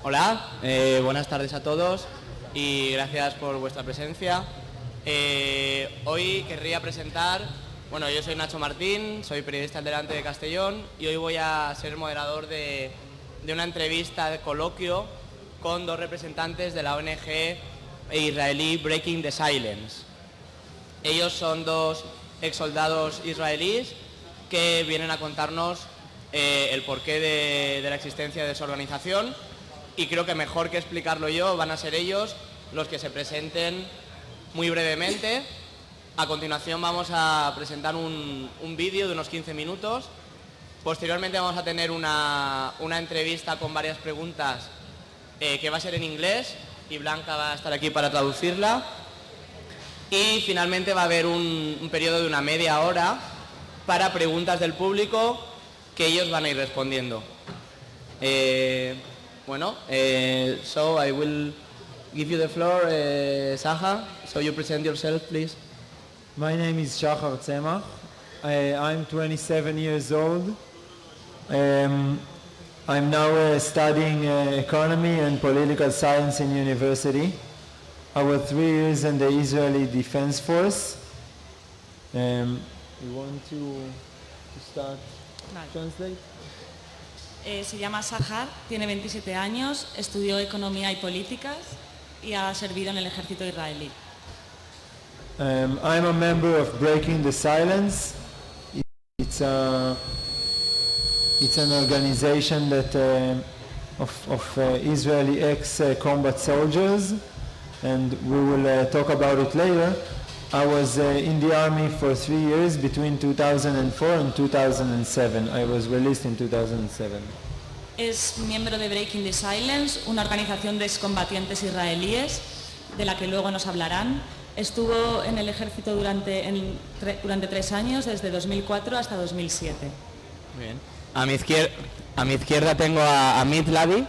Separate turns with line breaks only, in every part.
Hola, buenas tardes a todos y gracias por vuestra presencia. Hoy querría presentar, bueno, yo soy Nacho Martín, soy periodista del Delante de Castellón y hoy voy a ser moderador de una entrevista de coloquio con dos representantes de la ONG israelí Breaking the Silence. Ellos son dos exsoldados israelíes que vienen a contarnos el porqué de la existencia de su organización, y creo que mejor que explicarlo yo van a ser ellos los que se presenten muy brevemente. A continuación vamos a presentar un vídeo de unos 15 minutos. Posteriormente vamos a tener una entrevista con varias preguntas que va a ser en inglés y Blanca va a estar aquí para traducirla. Y finalmente va a haber un periodo de una media hora para preguntas del público que ellos van a ir respondiendo. So I will give you the floor, Saha. So you present yourself, please.
My name is Shachar Tzemach. I'm 27 years old. I'm now studying economy and political science in university. I was 3 years in the Israeli Defense Force. You want to start?
Vale.
Translate?
Se llama Sahar, tiene 27 años, estudió economía y políticas y ha servido en el ejército israelí.
I'm a member of Breaking the Silence. It's an organization that of Israeli ex-combat soldiers, and we will talk about it later. I was in the army for 3 years between 2004 and 2007. I was released in 2007.
Es miembro de Breaking the Silence, una organización de excombatientes israelíes de la que luego nos hablarán. Estuvo en el ejército durante 3 años, desde 2004 hasta 2007.
Muy bien. A mi izquierda tengo a Amit Lavi.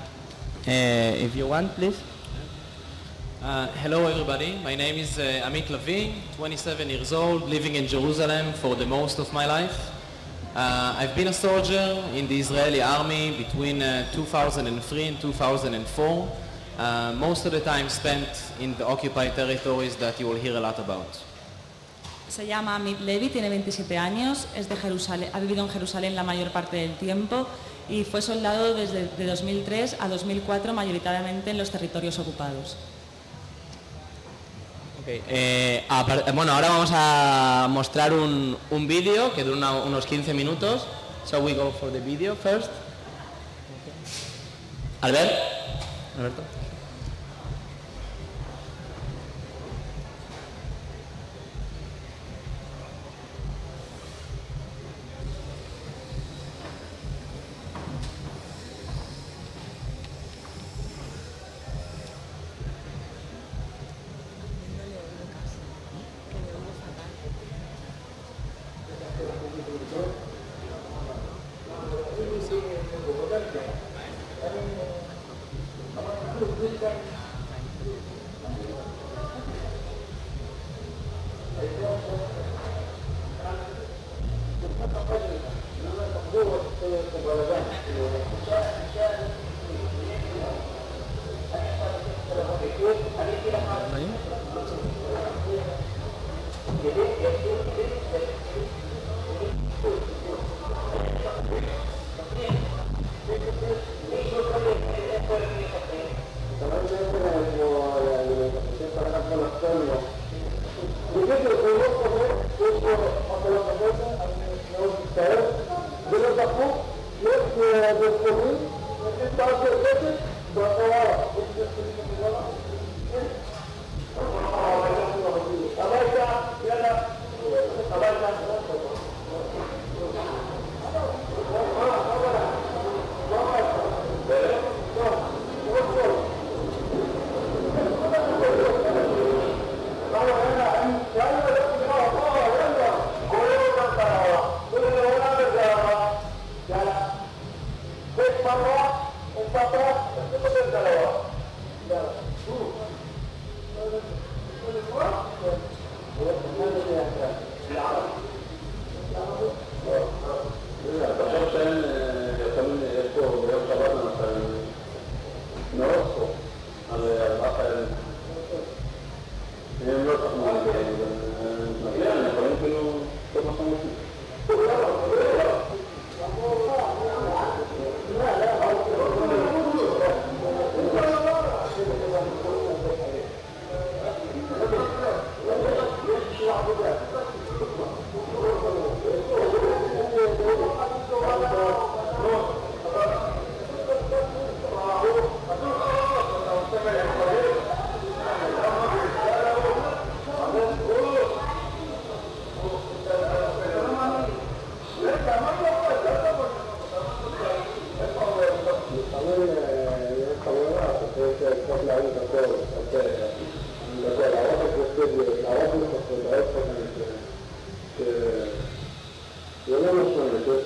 If you want, please.
Hello everybody, my name is Amit Lavi, 27 years old, living in Jerusalem for the most of my life. I've been a soldier in the Israeli army between 2003 and 2004, most of the time spent in the occupied territories that you will hear a lot about.
Se llama Amit Levi, tiene 27 años, es de Jerusalén, ha vivido en Jerusalén la mayor parte del tiempo y fue soldado desde 2003 a 2004, mayoritariamente en los territorios ocupados.
Bueno, ahora vamos a mostrar un vídeo que dura unos 15 minutos. So we go for the video first. Alberto.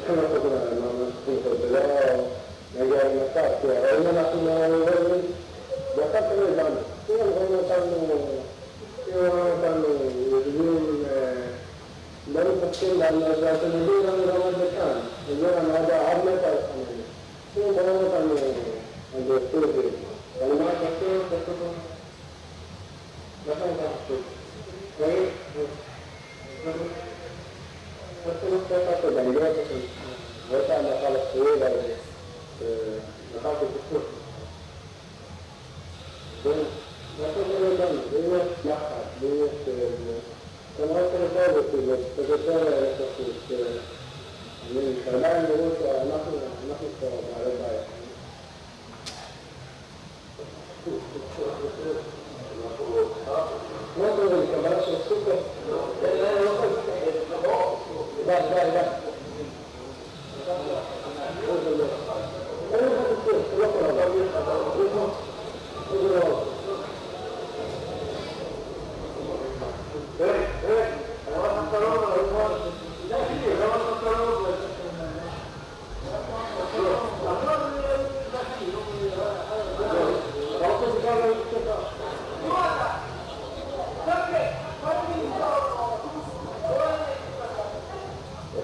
sono stato non scritto, però negli anni passati, io nato da tanto noi danno, io non non facendo la televisione non erano beccati, non erano da armi per famiglia. Io non erano alle studi, alle macchine, la fanno poi questo non si è fatto bene, io volta a fare la scuola, la parte più corta. La cosa che danno, devono schiaffare, devono sono altre cose che il professore mi parlando molto a una roba molto del cavallo super vai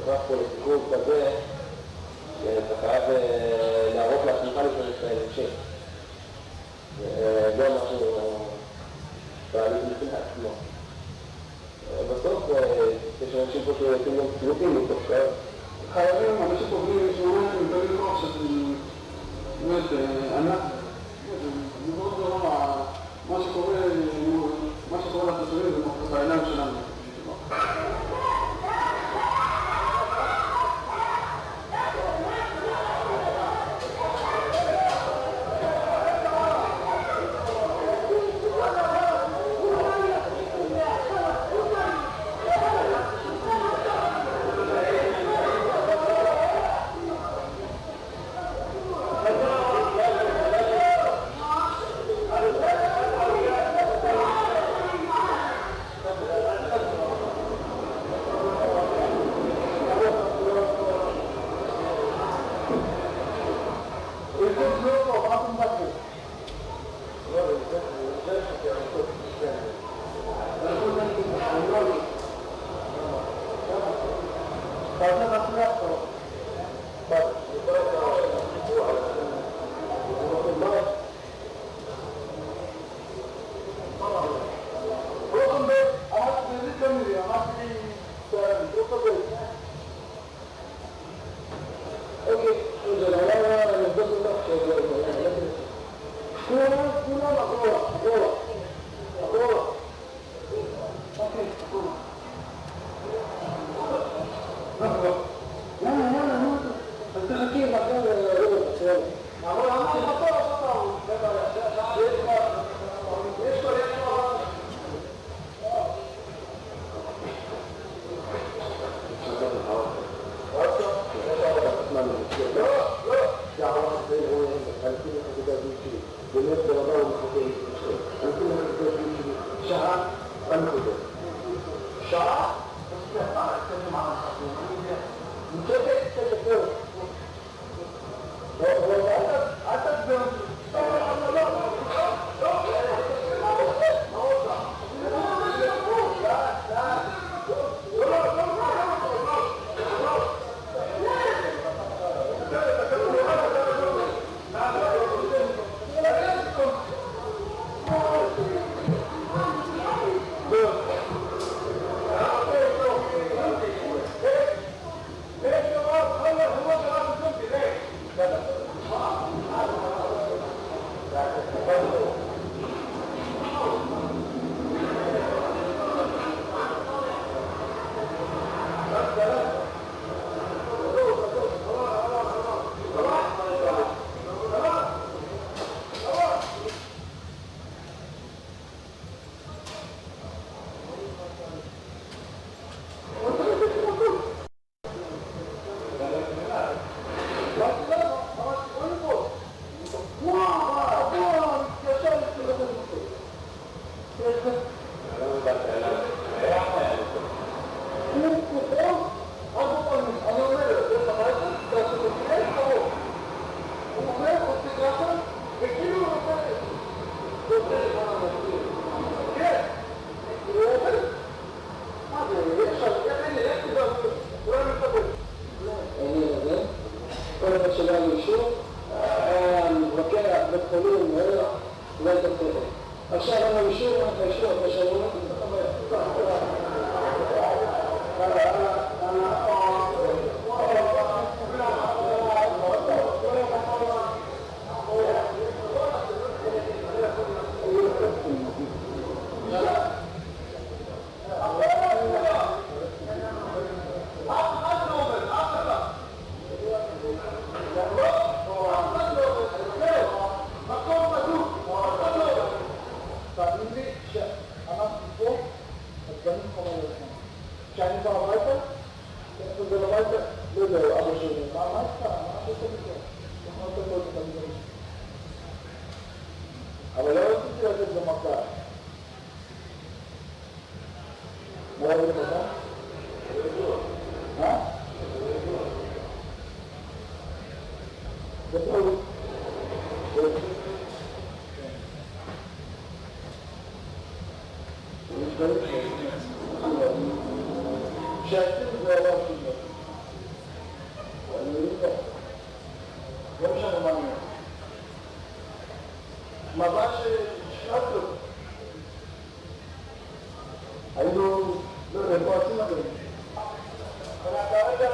troppo le sicurezza che sarebbe la roba principale per il centro. Abbiamo tra l'ultimo. Purtroppo ci sono sempre che non si vede perché ma non si può dire solamente un po' di cose non si può la persona che può stare in alto. No, perché la לא יודע, אבא שלי, מה עשתה? מה עשתה מזה? מה עשתה כל זה תמיד? אבל לא רציתי לתת במכה. מה רבי למכה? מה? זה טעות. שעשינו זה עולם של דבר. אני מבין לך. לא משנה מה אני אומר. ממש ששנתנו. היינו, לא יודע, פה עושים את זה. אבל כרגע...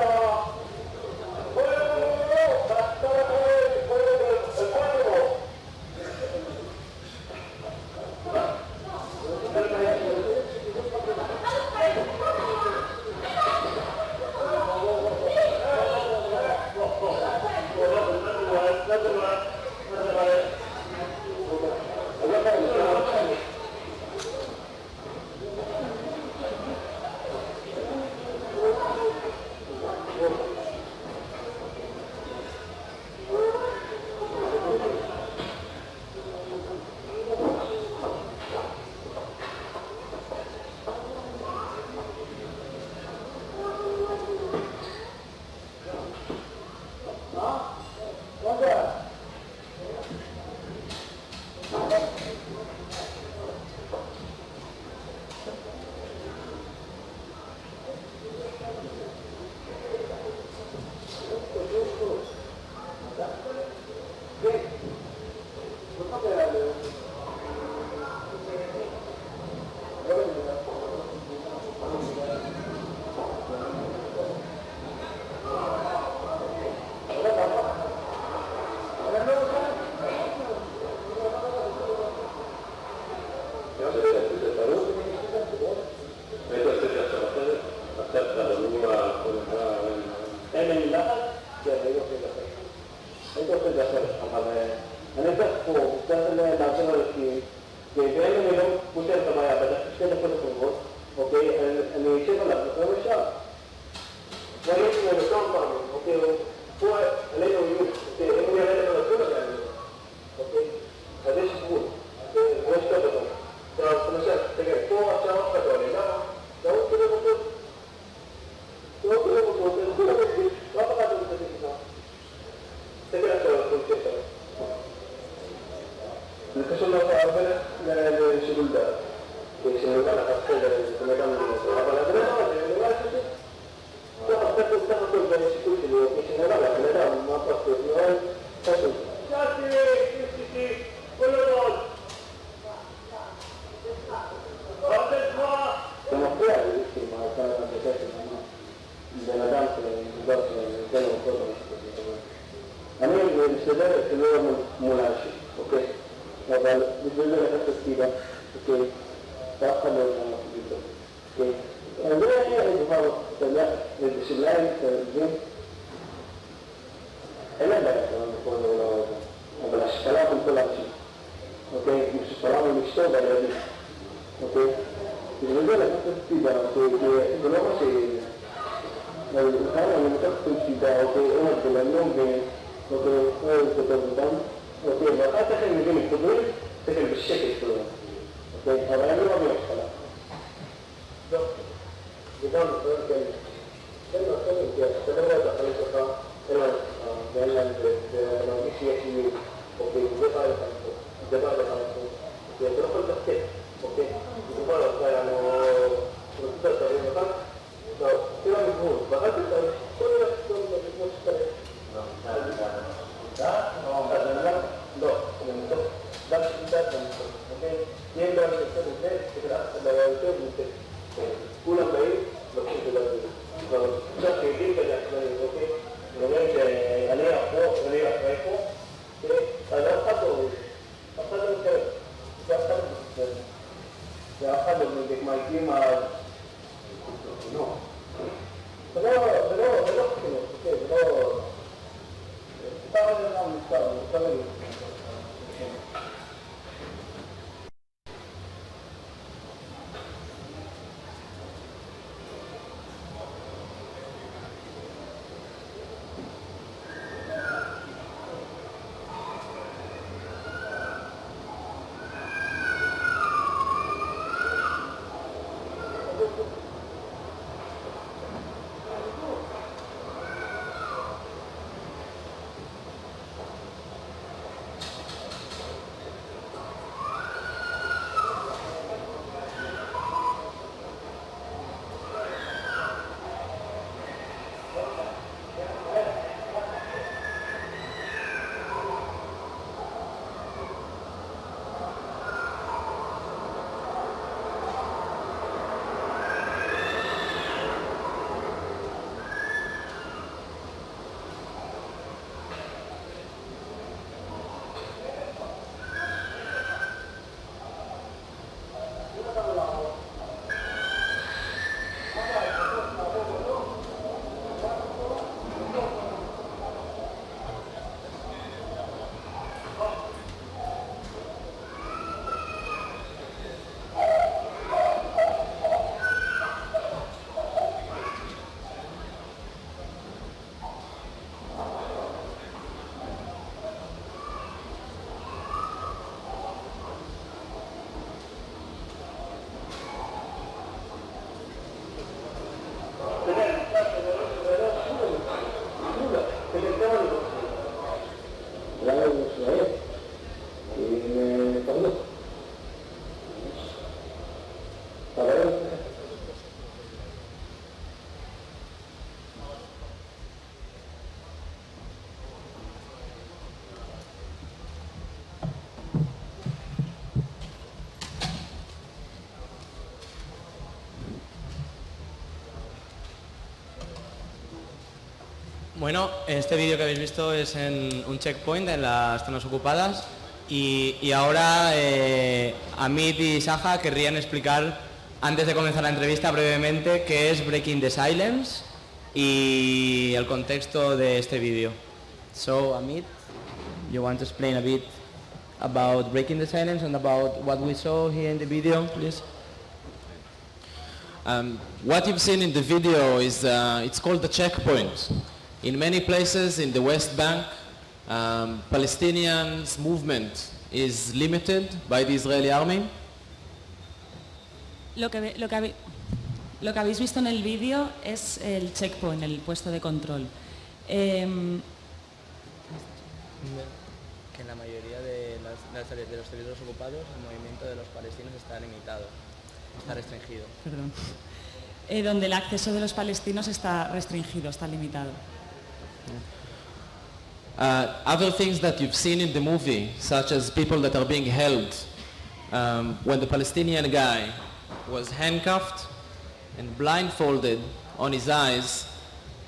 Bueno, este vídeo que habéis visto es en un checkpoint en las zonas ocupadas y ahora Amit y Saja querrían explicar, antes de comenzar la entrevista brevemente, qué es Breaking the Silence y el contexto de este vídeo. So, Amit, you want to explain a bit about Breaking the Silence and about what we saw here in the video, please?
What you've seen in the video is, it's called the checkpoint. In many places in the West Bank, Palestinians' movement is limited by the Israeli army.
Lo que habéis visto en el vídeo es el checkpoint, el puesto de control.
Que en la mayoría de los territorios ocupados el movimiento de los palestinos está limitado, está restringido.
Perdón. Donde el acceso de los palestinos está restringido, está limitado.
Other things that you've seen in the movie, such as people that are being held, when the Palestinian guy was handcuffed and blindfolded on his eyes,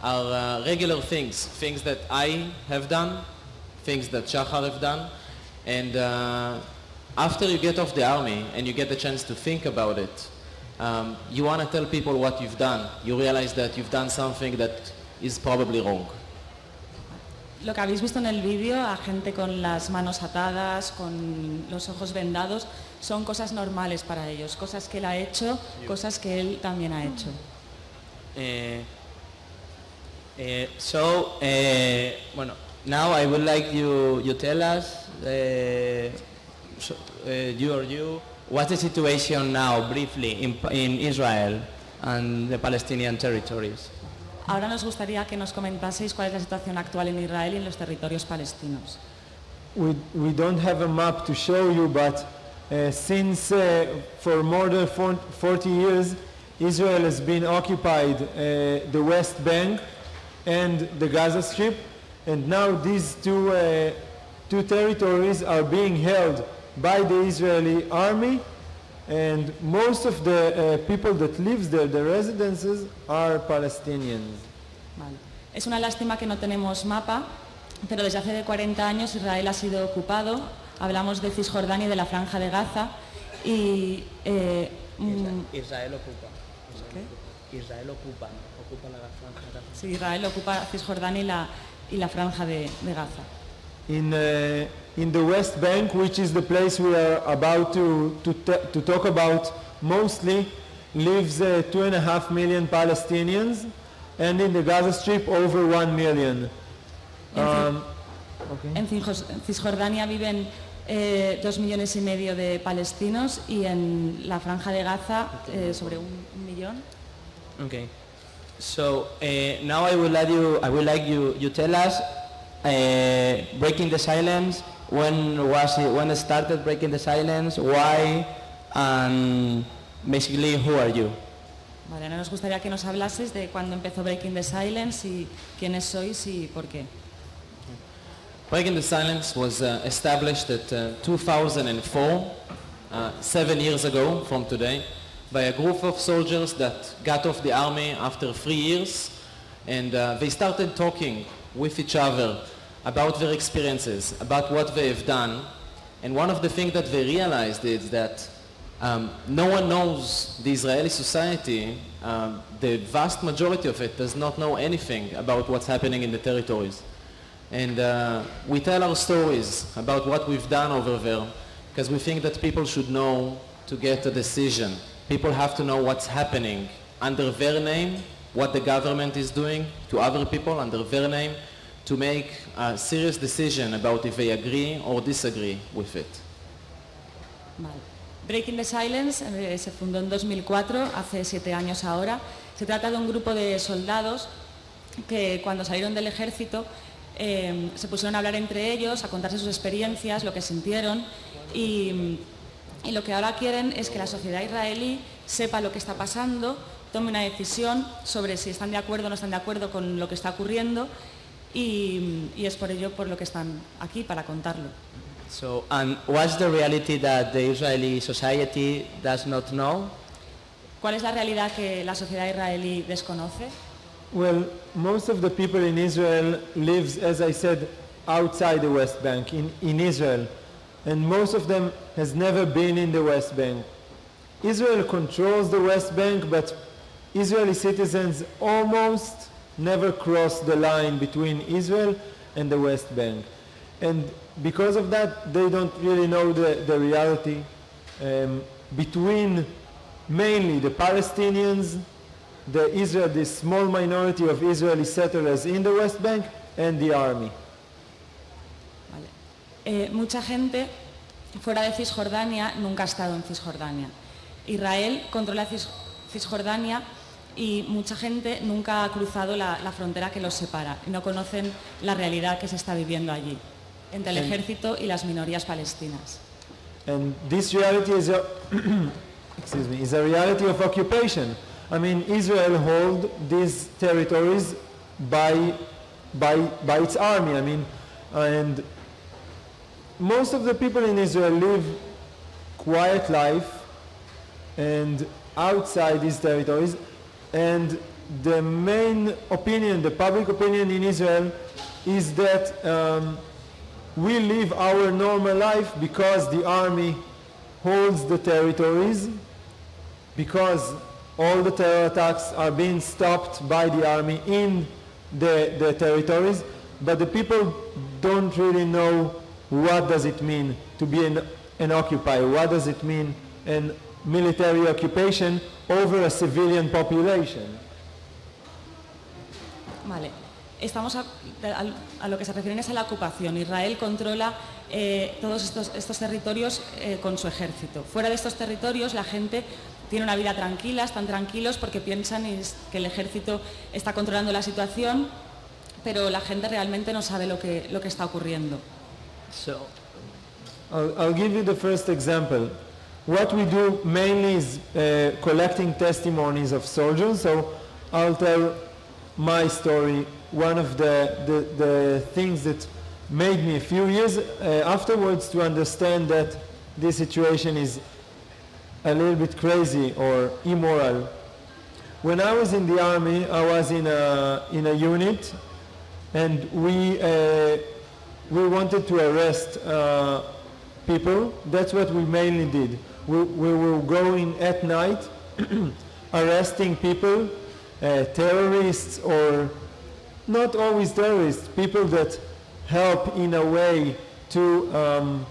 are regular things that I have done, things that Shachar have done, and after you get off the army and you get the chance to think about it, you want to tell people what you've done. You realize that you've done something that is probably wrong.
Lo que habéis visto en el vídeo, a gente con las manos atadas, con los ojos vendados, son cosas normales para ellos, cosas que él ha hecho, cosas que él también ha hecho.
Bueno, now I would like you tell us, what's the situation now, briefly, in Israel and the Palestinian territories?
Ahora nos gustaría que nos comentaseis cuál es la situación actual en Israel y en los territorios palestinos.
We don't have a map to show you, but since for more than 40 years, Israel has been occupied the West Bank and the Gaza Strip, and now these two territories are being held by the Israeli army, and most of the people that live there, the residences, are Palestinians.
Vale. Es una lástima que no tenemos mapa, pero desde hace 40 años Israel ha sido ocupado. Hablamos de Cisjordania y de la Franja de Gaza y
Israel ocupa.
¿Qué?
Israel ocupa la Franja de Gaza.
Sí, Israel ocupa Cisjordania y la Franja de Gaza.
In the West Bank, which is the place we are about to talk about mostly, lives 2.5 million Palestinians, and in the Gaza Strip over 1 million.
En Cisjordania viven 2,5 millones de palestinos y en la Franja de Gaza sobre 1 millón.
Okay. So now I would like you tell us Breaking the Silence. When it started Breaking the Silence? Why? And basically, who are you?
Vale, ahora nos gustaría que nos hablases de cuándo empezó Breaking the Silence y quiénes sois y por qué.
Breaking the Silence was established at 2004, 7 years ago from today, by a group of soldiers that got off the army after 3 years, and they started talking with each other about their experiences, about what they have done, and one of the things that they realized is that no one knows the Israeli society, the vast majority of it does not know anything about what's happening in the territories. And we tell our stories about what we've done over there because we think that people should know to get a decision. People have to know what's happening under their name, what the government is doing to other people under their name, to make a serious decision about if they agree or disagree with it.
Vale. Breaking the Silence se fundó en 2004, hace 7 años ahora. Se trata de un grupo de soldados que cuando salieron del ejército se pusieron a hablar entre ellos, a contarse sus experiencias, lo que sintieron y lo que ahora quieren es que la sociedad israelí sepa lo que está pasando, tome una decisión sobre si están de acuerdo o no están de acuerdo con lo que está ocurriendo y es por ello por lo que están aquí, para contarlo.
So, and what's the reality that the Israeli society does not know?
¿Cuál es la realidad que la sociedad israelí desconoce?
Well, most of the people in Israel lives, as I said, outside the West Bank, in Israel. And most of them has never been in the West Bank. Israel controls the West Bank, but Israeli citizens almost never cross the line between Israel and the West Bank. And because of that, they don't really know the reality between mainly the Palestinians, the small minority of Israeli settlers in the West Bank, and the army.
Mucha gente fuera de Cisjordania nunca ha estado en Cisjordania. Israel controla Cisjordania y mucha gente nunca ha cruzado la frontera que los separa y no conocen la realidad que se está viviendo allí entre el ejército y las minorías palestinas.
And this reality is a reality of occupation. I mean, Israel hold these territories by its army. I mean, and most of the people in Israel live quiet life and outside these territories, and the main opinion, the public opinion in Israel is that we live our normal life because the army holds the territories, because all the terror attacks are being stopped by the army in the territories, but the people don't really know what does it mean to be an occupier, what does it mean an military occupation over a civilian population.
Vale. Estamos a lo que se refieren es a la ocupación. Israel controla todos estos territorios con su ejército. Fuera de estos territorios la gente tiene una vida tranquila, están tranquilos porque piensan que el ejército está controlando la situación, pero la gente realmente no sabe lo que está ocurriendo.
So, I'll give you the first example. What we do mainly is collecting testimonies of soldiers, so I'll tell my story. One of the things that made me a few years afterwards to understand that this situation is a little bit crazy or immoral. When I was in the army, I was in a unit, and we wanted to arrest people. That's what we mainly did. We were going at night, arresting people, terrorists, or not always terrorists, people that help in a way to,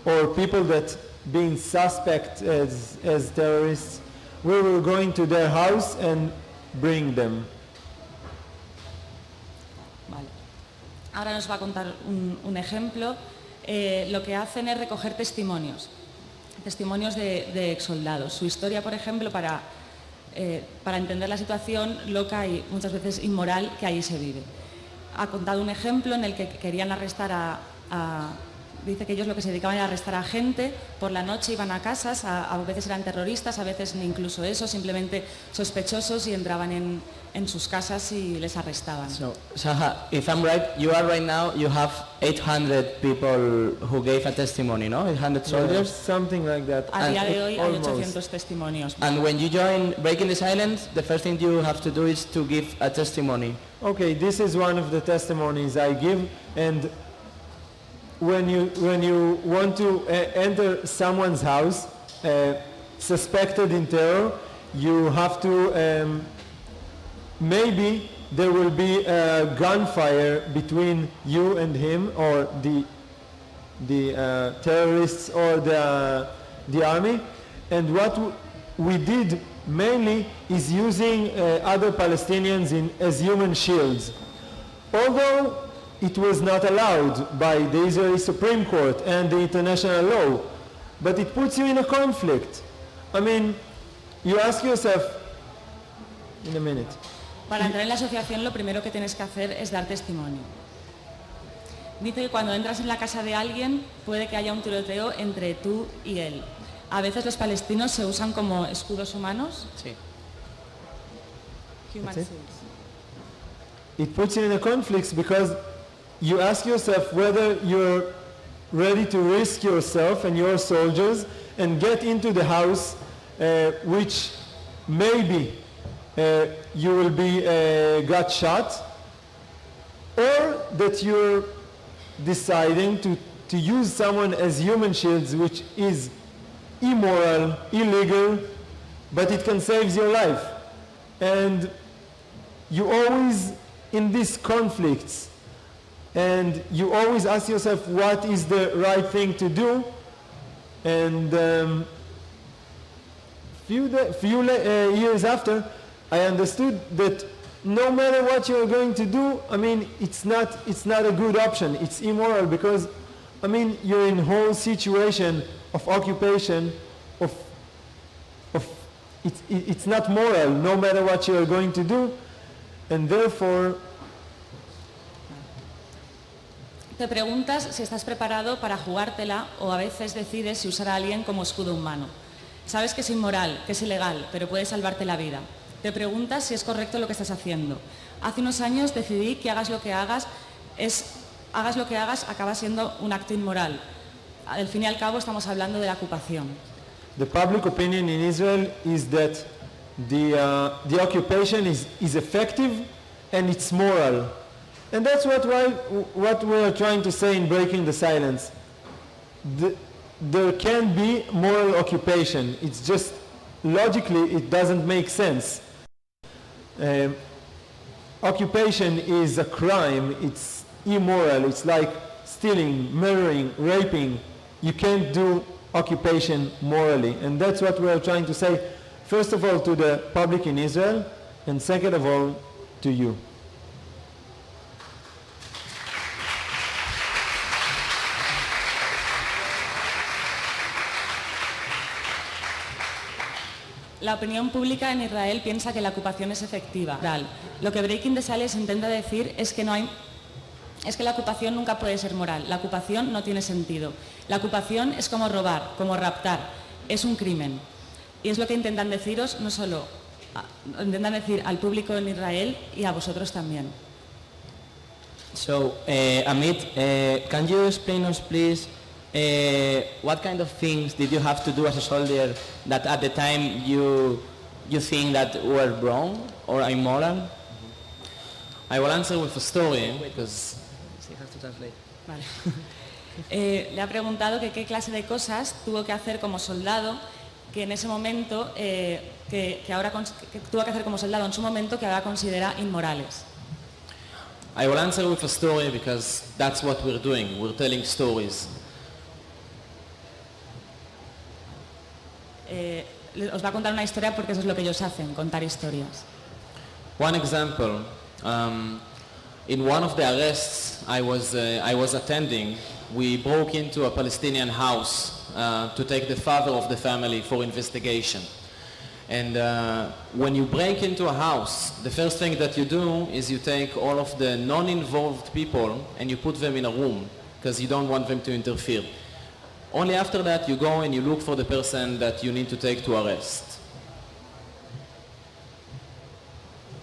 or people that being suspect as terrorists. We were going to their house and bring them.
Vale. Ahora nos va a contar un ejemplo. Lo que hacen es recoger testimonios de exsoldados. Su historia, por ejemplo, para entender la situación loca y muchas veces inmoral que allí se vive. Ha contado un ejemplo en el que querían arrestar dice que ellos lo que se dedicaban era arrestar a gente, por la noche iban a casas, a veces eran terroristas, a veces incluso eso, simplemente sospechosos, y entraban en sus casas y les arrestaban.
So, Saha, if I'm right, you have 800 people who gave a testimony, no? 800 soldiers?
Yeah, something like that.
A día de hoy hay 800 testimonios.
And when you join Breaking the Silence, the first thing you have to do is to give a testimony.
Okay, this is one of the testimonies I give, and when you want to enter someone's house suspected in terror, you have to maybe there will be a gunfire between you and him, or the terrorists or the army, and what we did mainly is using other Palestinians as human shields. Although it was not allowed by the Israeli Supreme Court and the international law, but it puts you in a conflict. I mean, you ask yourself, in a minute.
Para entrar en la asociación lo primero que tienes que hacer es dar testimonio. Dice que cuando entras en la casa de alguien puede que haya un tiroteo entre tú y él. A veces los palestinos se usan como escudos humanos.
Sí.
Human shields.
It puts you in a conflict because you ask yourself whether you're ready to risk yourself and your soldiers and get into the house which maybe you will be got shot, or that you're deciding to use someone as human shields, which is immoral, illegal, but it can save your life. And you always in these conflicts, and you always ask yourself what is the right thing to do. And few years after, I understood that no matter what you're going to do, I mean, it's not a good option. It's immoral because, I mean, you're in a whole situation of occupation, it's not moral, no matter what you're going to do, and therefore.
Te preguntas si estás preparado para jugártela o a veces decides si usar a alguien como escudo humano. Sabes que es inmoral, que es ilegal, pero puede salvarte la vida. Te preguntas si es correcto lo que estás haciendo. Hace unos años decidí que hagas lo que hagas, acaba siendo un acto inmoral. Al fin y al cabo estamos hablando de la ocupación.
The public opinion in Israel is that the occupation is effective and it's moral. And that's what we are trying to say in Breaking the Silence. There can be moral occupation. It's just, logically, it doesn't make sense. Occupation is a crime. It's immoral. It's like stealing, murdering, raping. You can't do occupation morally. And that's what we are trying to say, first of all, to the public in Israel, and second of all, to you.
La opinión pública en Israel piensa que la ocupación es efectiva. Lo que Breaking the Silence intenta decir es que la ocupación nunca puede ser moral. La ocupación no tiene sentido. La ocupación es como robar, como raptar. Es un crimen. Y es lo que intentan deciros, no solo, intentan decir al público en Israel y a vosotros también.
So, Amit, can you explain us, please, what kind of things did you have to do as a soldier that at the time you think that were wrong or immoral?
I will answer with a story because
She has to translate.
Vale. Le ha preguntado que qué clase de cosas tuvo que hacer como soldado que en ese momento, que tuvo que hacer como soldado en su momento que ahora considera inmorales.
I will answer with a story because that's what we're doing. We're telling stories.
Os va a contar una historia porque eso es lo que ellos hacen, contar historias.
One example, in one of the arrests I was attending, we broke into a Palestinian house to take the father of the family for investigation. And when you break into a house, the first thing that you do is you take all of the non-involved people and you put them in a room because you don't want them to interfere. Only after that you go and you look for the person that you need to take to arrest.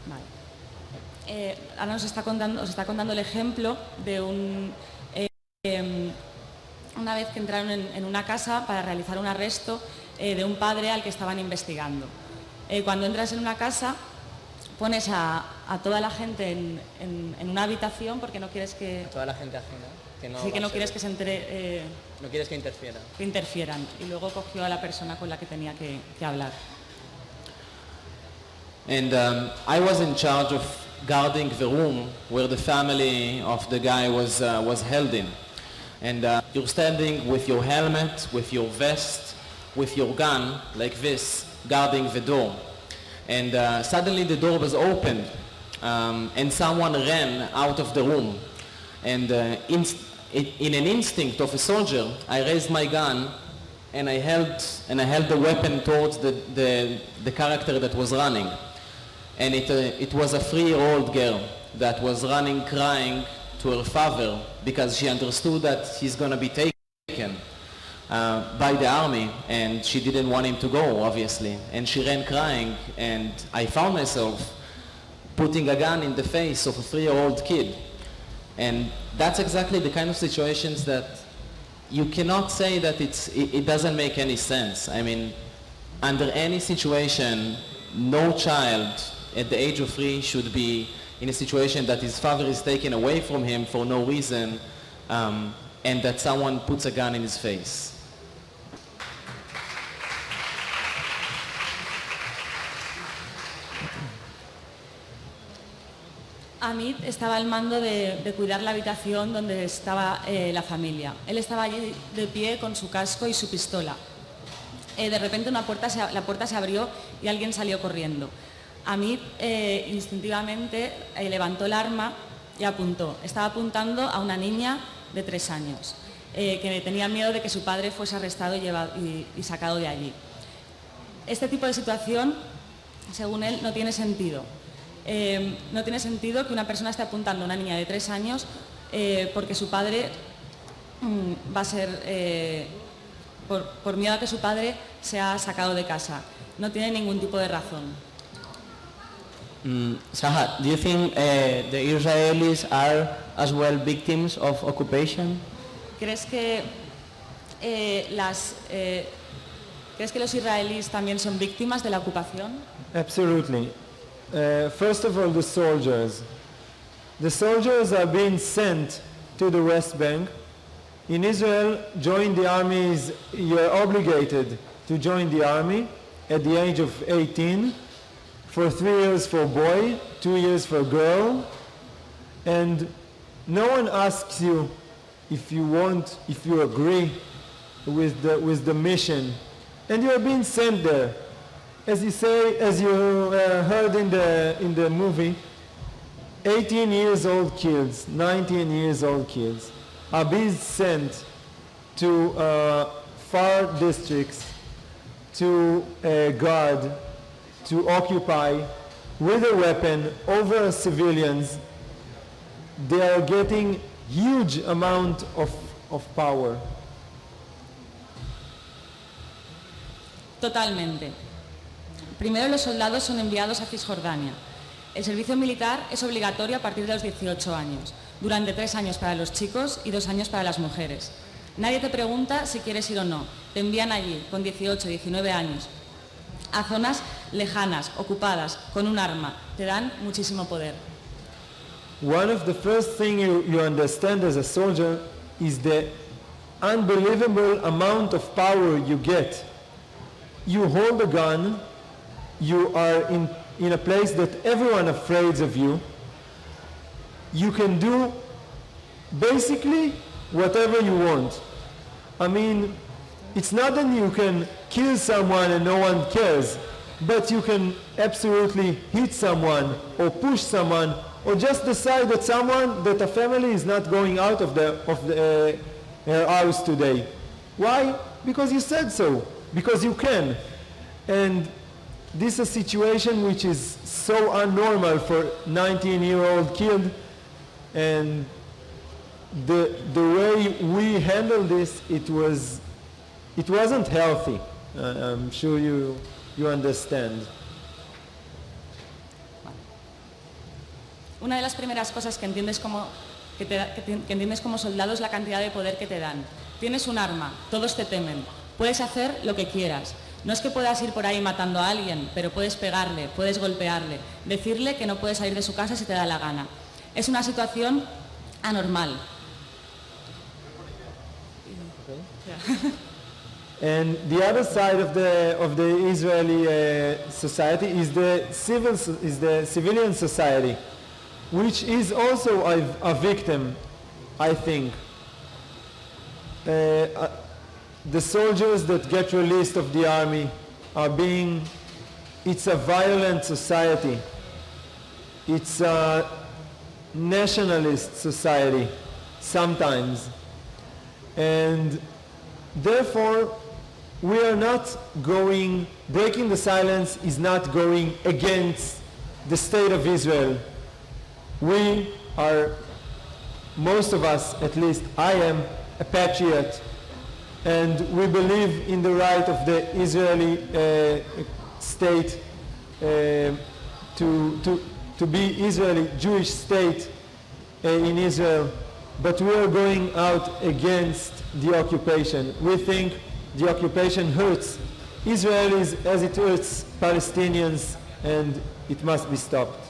Vale. Ahora os está contando el ejemplo de una vez que entraron en una casa para realizar un arresto de un padre al que estaban investigando. Cuando entras en una casa pones a toda la gente en una habitación porque no quieres que...
A toda la gente ajena.
Que no quieres que se entere...
no quieres que interfiera.
Que interfieran. Y luego cogió a la persona con la que tenía que hablar.
And I was in charge of guarding the room where the family of the guy was held in. And you're standing with your helmet, with your vest, with your gun, like this, guarding the door. And suddenly the door was opened and someone ran out of the room. And in an instinct of a soldier, I raised my gun and I held the weapon towards the character that was running. And it was a 3-year-old girl that was running crying to her father because she understood that he's going to be taken by the army and she didn't want him to go, obviously. And she ran crying and I found myself putting a gun in the face of a 3-year-old kid. And that's exactly the kind of situations that you cannot say that it doesn't make any sense. I mean, under any situation, no child at the age of 3 should be in a situation that his father is taken away from him for no reason, and that someone puts a gun in his face.
Amit estaba al mando de cuidar la habitación donde estaba la familia. Él estaba allí de pie con su casco y su pistola. De repente la puerta se abrió y alguien salió corriendo. Amit instintivamente levantó el arma y apuntó. Estaba apuntando a una niña de 3 años, que tenía miedo de que su padre fuese arrestado y sacado de allí. Este tipo de situación, según él, no tiene sentido. No tiene sentido que una persona esté apuntando a una niña de 3 años porque su padre va a ser, por miedo a que su padre sea sacado de casa. No tiene ningún tipo de razón.
Saha, do you think the Israelis are as well victims of occupation?
¿Crees que los israelíes también son víctimas de la ocupación?
Absolutely. First of all, the soldiers. The soldiers are being sent to the West Bank. In Israel, join the army you're obligated to join the army at the age of 18 for 3 years for boy, 2 years for girl, and no one asks you if you agree with the mission, and you're being sent there. As you heard in the movie, 18 years old kids, 19 years old kids are being sent to far districts to guard, to occupy with a weapon over civilians. They are getting huge amount of power.
Totalmente. Primero, los soldados son enviados a Cisjordania. El servicio militar es obligatorio a partir de los 18 años, durante 3 años para los chicos y 2 años para las mujeres. Nadie te pregunta si quieres ir o no. Te envían allí, con 18, 19 años, a zonas lejanas, ocupadas, con un arma. Te dan muchísimo poder.
One of the first things you understand as a soldier is the unbelievable amount of power you get. You hold a gun. You are in a place that everyone is afraid of you. You can do basically whatever you want. I mean, it's not that you can kill someone and no one cares, but you can absolutely hit someone or push someone or just decide that a family is not going out of their house today. Why? Because you said so. Because you can. And this is a situation which is so unnormal for a 19-year-old kid, and the way we handled this, it wasn't healthy. I'm sure you understand.
Una de las primeras cosas que entiendes como soldado es la cantidad de poder que te dan. Tienes un arma, todos te temen, puedes hacer lo que quieras. No es que puedas ir por ahí matando a alguien, pero puedes pegarle, puedes golpearle, decirle que no puede salir de su casa si te da la gana. Es una situación anormal.
And the other side of the Israeli society is the civilian society, which is also a victim, I think. The soldiers that get released of the army it's a violent society. It's a nationalist society, sometimes. And therefore, we are not breaking the silence is not going against the state of Israel. We are, most of us, at least I am, a patriot. And we believe in the right of the Israeli state to be Israeli Jewish state in Israel, but we are going out against the occupation. We think the occupation hurts Israelis as it hurts Palestinians and it must be stopped.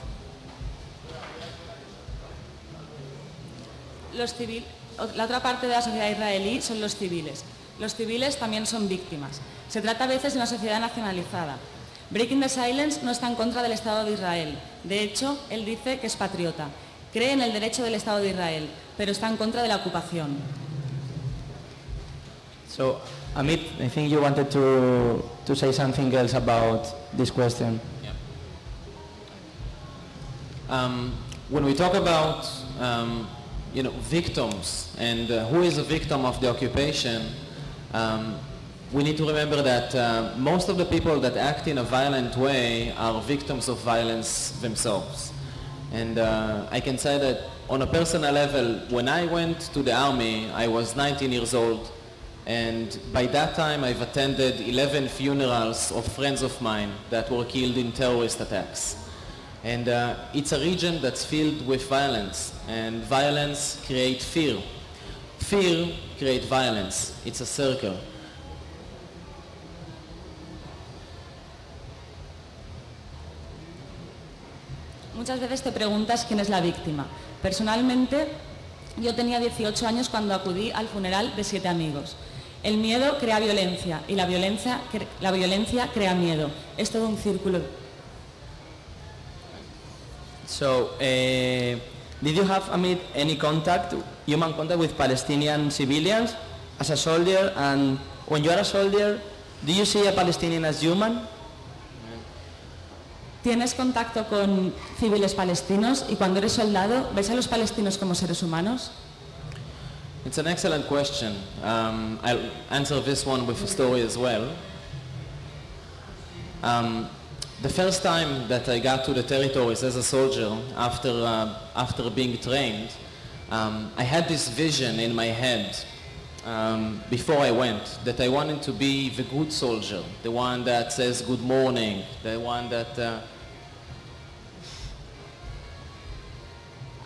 La otra parte de la sociedad israelí son los civiles. Los civiles también son víctimas. Se trata a veces de una sociedad nacionalizada. Breaking the Silence no está en contra del Estado de Israel. De hecho, él dice que es patriota. Cree en el derecho del Estado de Israel, pero está en contra de la ocupación.
So, Amit, I think you wanted to say something else about this question.
Yeah. When we talk about victims and who is a victim of the occupation, we need to remember that most of the people that act in a violent way are victims of violence themselves. And I can say that on a personal level, when I went to the army, I was 19 years old, and by that time I've attended 11 funerals of friends of mine that were killed in terrorist attacks. And it's a region that's filled with violence, and violence creates fear. Fear creates violence. It's a circle.
Muchas veces te preguntas quién es la víctima. Personalmente, yo tenía 18 años cuando acudí al funeral de 7 amigos. El miedo crea violencia y la violencia crea miedo. Es todo un círculo.
So, did you have, Amit, any human contact with Palestinian civilians as a soldier? And when you are a soldier, do you see a Palestinian as human?
¿Tienes contacto con civiles palestinos y cuando eres soldado, ves a los palestinos como seres humanos?
It's an excellent question. I'll answer this one with a story as well. The first time that I got to the territories as a soldier after being trained, I had this vision in my head before I went that I wanted to be the good soldier, the one that says good morning, the one that...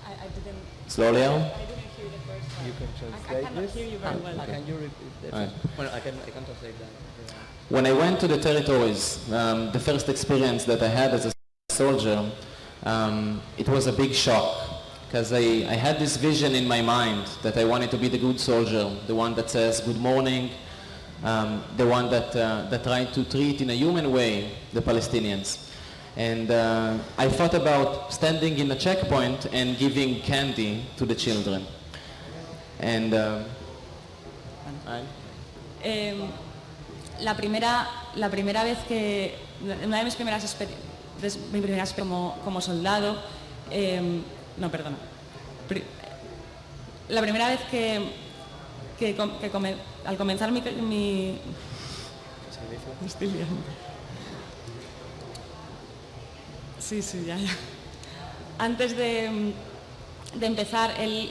I didn't...
Slowly down?
I didn't hear the first part.
You can
I
translate
cannot
this?
hear you very well.
Can you repeat that?
Right.
Well, I can translate that.
When I went to the territories, the first experience that I had as a soldier, it was a big shock because I had this vision in my mind that I wanted to be the good soldier, the one that says good morning, the one that tried to treat in a human way the Palestinians. And I thought about standing in a checkpoint and giving candy to the children. And
La primera vez que, una de mis primeras experiencias como soldado, la primera vez al comenzar mi me estoy liando. Sí, ya. Antes de empezar, él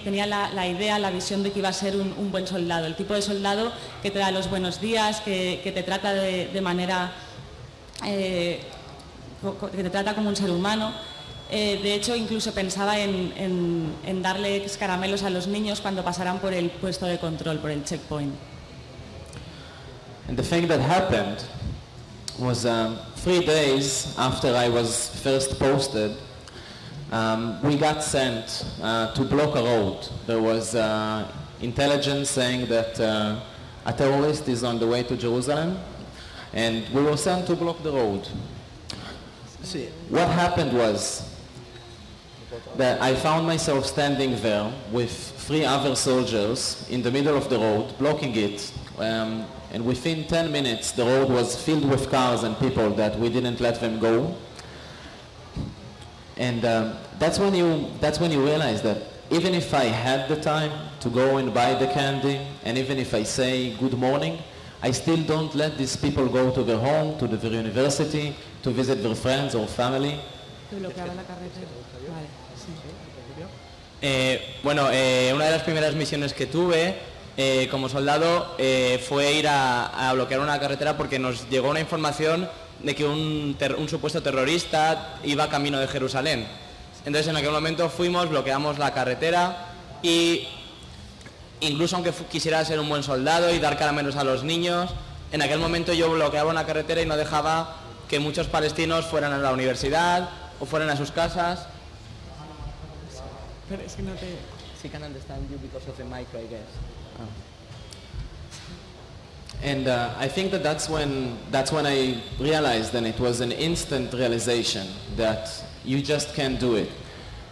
tenía la idea, la visión de que iba a ser un buen soldado, el tipo de soldado que te da los buenos días, que te trata de manera, que te trata como un ser humano. De hecho, incluso pensaba en darles caramelos a los niños cuando pasaran por el puesto de control, por el checkpoint.
And the thing that happened was 3 days after I was first posted, we got sent to block a road. There was intelligence saying that a terrorist is on the way to Jerusalem, and we were sent to block the road. See, what happened was that I found myself standing there with 3 other soldiers in the middle of the road, blocking it, and within 10 minutes the road was filled with cars and people that we didn't let them go. And that's when you realize that even if I had the time to go and buy the candy, and even if I say good morning, I still don't let these people go to their home, to their university, to visit their friends or family.
Una de las primeras misiones que tuve como soldado fue ir a bloquear una carretera porque nos llegó una información de que un supuesto terrorista iba camino de Jerusalén. Entonces en aquel momento fuimos, bloqueamos la carretera y incluso aunque quisiera ser un buen soldado y dar caramelos a los niños, en aquel momento yo bloqueaba una carretera y no dejaba que muchos palestinos fueran a la universidad o fueran a sus casas.
Pero es que no te...
She can understand you because of the micro, I guess.
And I think that's when I realized, and it was an instant realization that you just can't do it.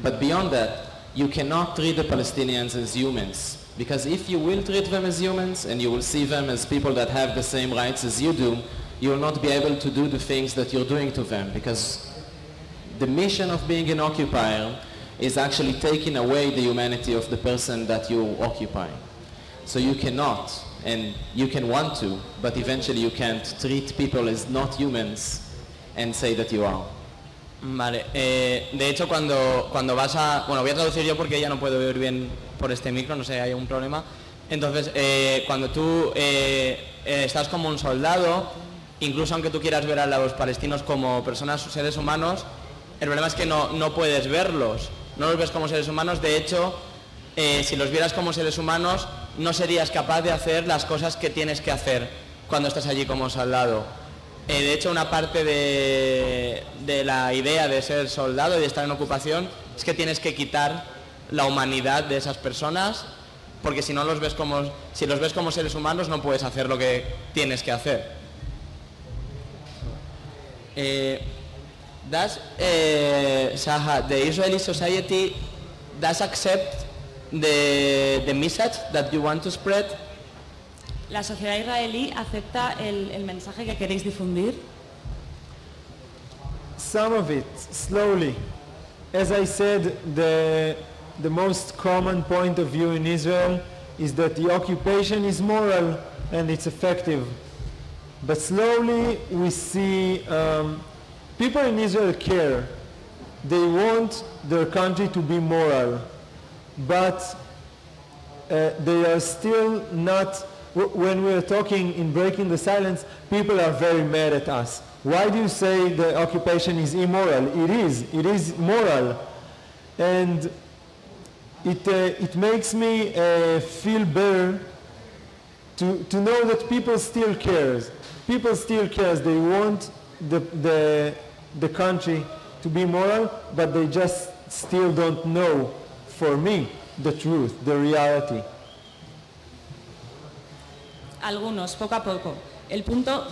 But beyond that, you cannot treat the Palestinians as humans. Because if you will treat them as humans and you will see them as people that have the same rights as you do, you will not be able to do the things that you're doing to them. Because the mission of being an occupier is actually taking away the humanity of the person that you're occupying. So you cannot, and you can want to, but eventually you can't treat people as not humans and say that you are.
Vale, de hecho cuando vas a... Bueno, voy a traducir yo porque ya no puedo oír bien por este micro, no sé, hay un problema. Entonces, cuando tú estás como un soldado, incluso aunque tú quieras ver a los palestinos como personas, seres humanos, el problema es que no puedes verlos, no los ves como seres humanos. De hecho, si los vieras como seres humanos, no serías capaz de hacer las cosas que tienes que hacer cuando estás allí como soldado. De hecho, una parte de la idea de ser soldado y de estar en ocupación es que tienes que quitar la humanidad de esas personas, porque si los ves como seres humanos no puedes hacer lo que tienes que hacer. Does Saha, the Israeli society does accept the message that you want to spread?
¿La sociedad israelí acepta el mensaje que queréis difundir?
Some of it, slowly. As I said, the most common point of view in Israel is that the occupation is moral and it's effective. But slowly we see people in Israel care. They want their country to be moral, but they are still not. When we're talking in Breaking the Silence, people are very mad at us. Why do you say the occupation is immoral? It is moral. And it makes me feel better to know that people still cares. People still cares. They want the country to be moral, but they just still don't know, for me, the truth, the reality.
Algunos, poco a poco. El punto,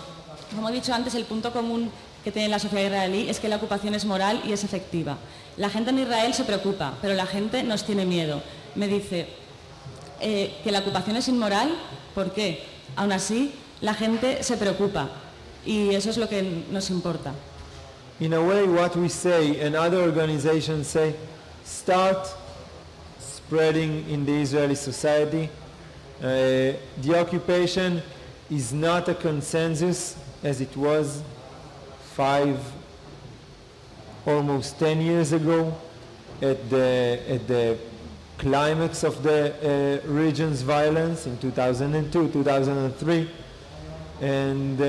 como he dicho antes, el punto común que tiene la sociedad israelí es que la ocupación es moral y es efectiva. La gente en Israel se preocupa, pero la gente nos tiene miedo. Me dice que la ocupación es inmoral, ¿por qué? Aún así, la gente se preocupa y eso es lo que nos importa.
In a way, what we say and other organizations say, start spreading in the Israeli society. The occupation is not a consensus as it was 5, almost 10 years ago at the climax of the region's violence in 2002, 2003. And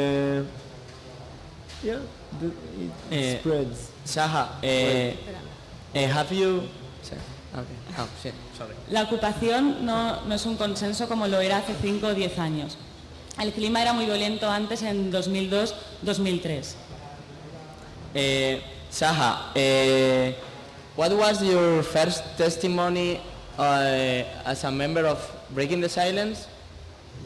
it spreads.
Saha, have you... Okay. Oh, shit. Sorry.
La ocupación no es un consenso como lo era hace 5 o 10 años. El clima era muy violento antes, en 2002-2003.
Saha, what was your first testimony as a member of Breaking the Silence?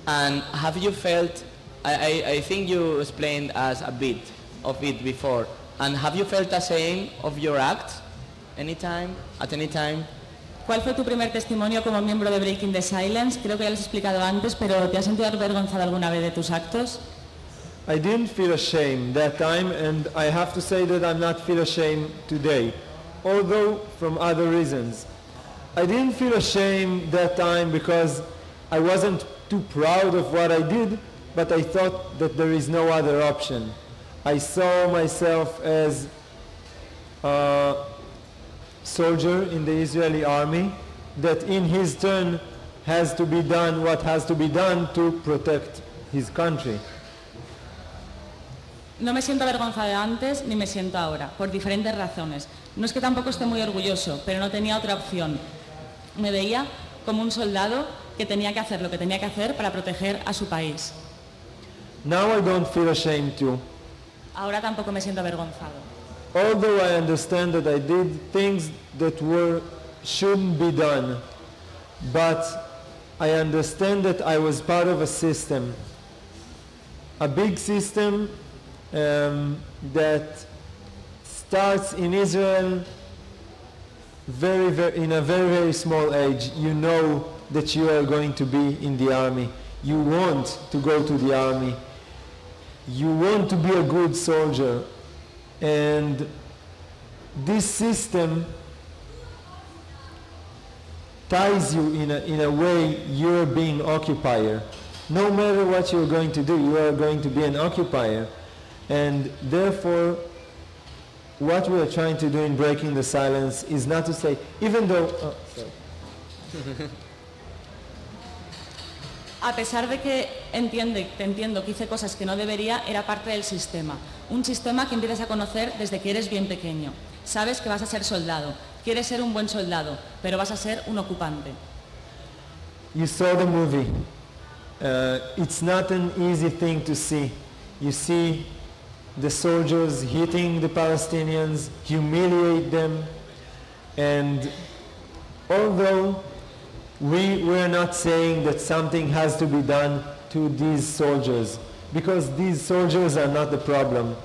And have you felt, I think you explained us a bit of it before, and have you felt ashamed of your act at any time?
¿Cuál fue tu primer testimonio como miembro de Breaking the Silence? Creo que ya lo has explicado antes, pero ¿te has sentido avergonzado alguna vez de tus actos?
I didn't feel ashamed that time, and I have to say that I'm not feel ashamed today, although from other reasons. I didn't feel ashamed that time because I wasn't too proud of what I did, but I thought that there is no other option. I saw myself as a soldier in the Israeli army that in his turn has to be done what has to be done to protect his country.
No me siento avergonzada antes ni me siento ahora, por diferentes razones. No es que tampoco esté muy orgulloso, pero no tenía otra opción. Me veía como un soldado que tenía que hacer lo que tenía que hacer para proteger a su país.
Now I don't feel ashamed too.
Ahora tampoco me siento avergonzado.
Although I understand that I did things that shouldn't be done, but I understand that I was part of a system, a big system that starts in Israel in a very, very small age. You know that you are going to be in the army. You want to go to the army. You want to be a good soldier. And this system ties you in a way you're being occupier. No matter what you're going to do, you are going to be an occupier. And therefore, what we are trying to do in breaking the silence is not to say, even though... Oh, sorry.
A pesar de que te entiendo que hice cosas que no debería, era parte del sistema. Un sistema que empiezas a conocer desde que eres bien pequeño. Sabes que vas a ser soldado, quieres ser un buen soldado, pero vas a ser un ocupante.
You saw the movie. It's not an easy thing to see. You see the soldiers hitting the Palestinians, humiliate them, and although we're not saying that something has to be done to these soldiers, because these soldiers are not the problem.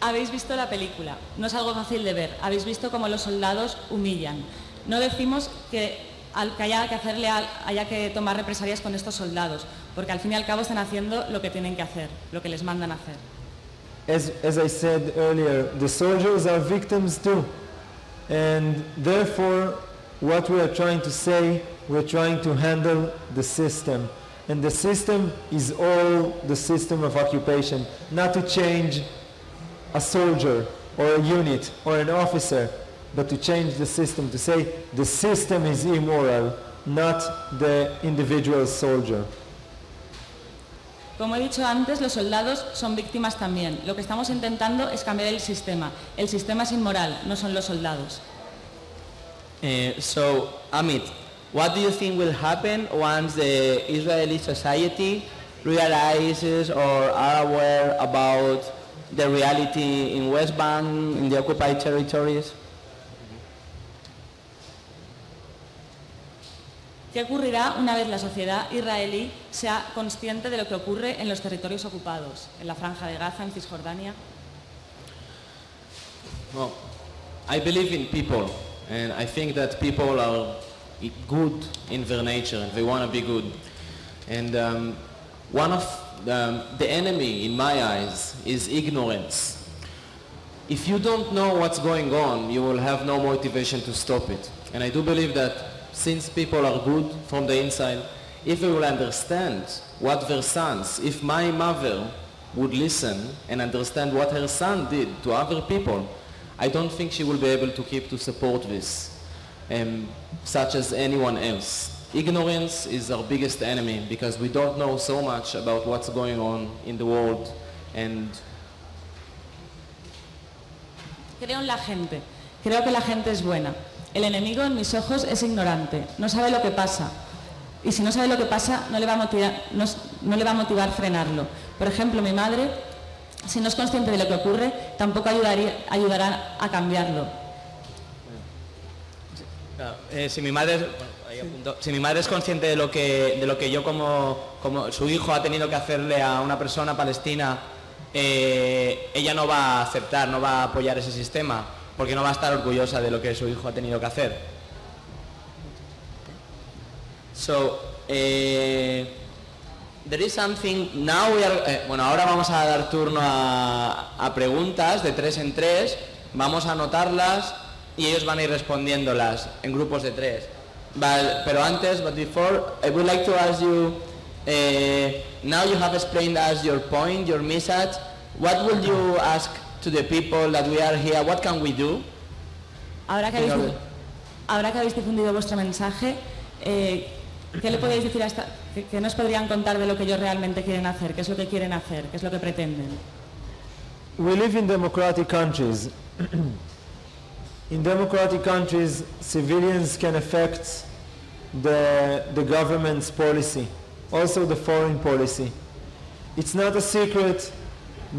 Habéis visto la película, no es algo fácil de ver, habéis visto cómo los soldados humillan. No decimos que haya que tomar represalias con estos soldados, porque al fin y al cabo están haciendo lo que tienen que hacer, lo que les mandan hacer.
As I said earlier, the soldiers are victims too. And therefore, what we are trying to say, we're trying to handle the system. And the system is all the system of occupation, not to change a soldier or a unit or an officer, but to change the system, to say the system is immoral, not the individual soldier.
Como he dicho antes, los soldados son víctimas también. Lo que estamos intentando es cambiar el sistema. El sistema es inmoral, no son los soldados.
So, Amit, what do you think will happen once the Israeli society realizes or are aware about the reality in West Bank, in the occupied territories?
¿Qué ocurrirá una vez la sociedad israelí sea consciente de lo que ocurre en los territorios ocupados, en la Franja de Gaza, en Cisjordania?
Well, I believe in people, and I think that people are good in their nature, and they want to be good. And one of the enemy, in my eyes, is ignorance. If you don't know what's going on, you will have no motivation to stop it. And I do believe that since people are good from the inside, if they will understand what their sons, if my mother would listen and understand what her son did to other people, I don't think she will be able to keep to support this, such as anyone else. Ignorance is our biggest enemy because we don't know so much about what's going on in the world. And
creo en la gente. Creo que la gente es buena. El enemigo en mis ojos es ignorante, no sabe lo que pasa. Y si no sabe lo que pasa, no le va a motivar frenarlo. Por ejemplo, mi madre, si no es consciente de lo que ocurre, tampoco ayudará a cambiarlo.
Si mi madre es consciente de lo que yo como su hijo ha tenido que hacerle a una persona palestina, ella no va a aceptar, no va a apoyar ese sistema, porque no va a estar orgullosa de lo que su hijo ha tenido que hacer. So, there is something, now we are, ahora vamos a dar turno a preguntas de 3 en 3, vamos a anotarlas y ellos van a ir respondiéndolas en grupos de 3. Pero antes, but before, I would like to ask you, now you have explained us your point, your message, what would you ask to the people that we are here? What can we do?
Ahora que habéis difundido vuestro mensaje, ¿qué le podéis decir qué nos podrían contar de lo que ellos realmente quieren hacer? ¿Qué es lo que quieren hacer? ¿Qué es lo que pretenden?
We live in democratic countries. In democratic countries, civilians can affect the government's policy. also the foreign policy. It's not a secret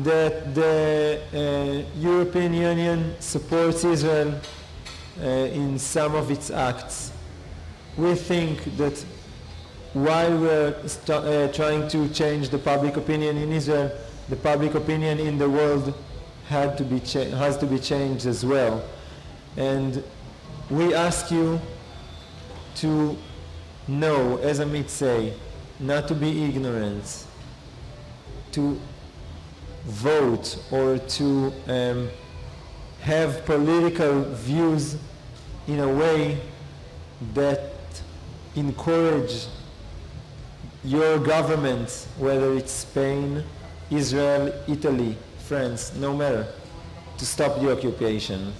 that the European Union supports Israel in some of its acts. We think that while we're trying to change the public opinion in Israel, the public opinion in the world has to be changed as well. And we ask you to know, as Amit say, not to be ignorant, to vote or to have political views in a way that encourage your governments, whether it's Spain, Israel, Italy, France, no matter, to stop the occupation.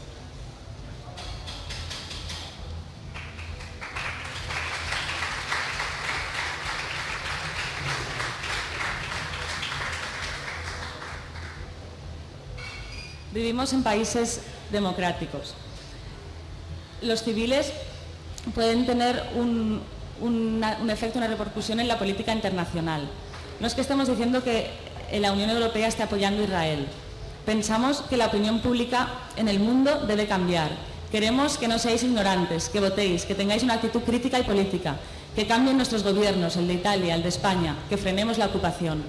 Vivimos en países democráticos. Los civiles pueden tener un efecto, una repercusión en la política internacional. No es que estemos diciendo que la Unión Europea esté apoyando a Israel. Pensamos que la opinión pública en el mundo debe cambiar. Queremos que no seáis ignorantes, que votéis, que tengáis una actitud crítica y política, que cambien nuestros gobiernos, el de Italia, el de España, que frenemos la ocupación.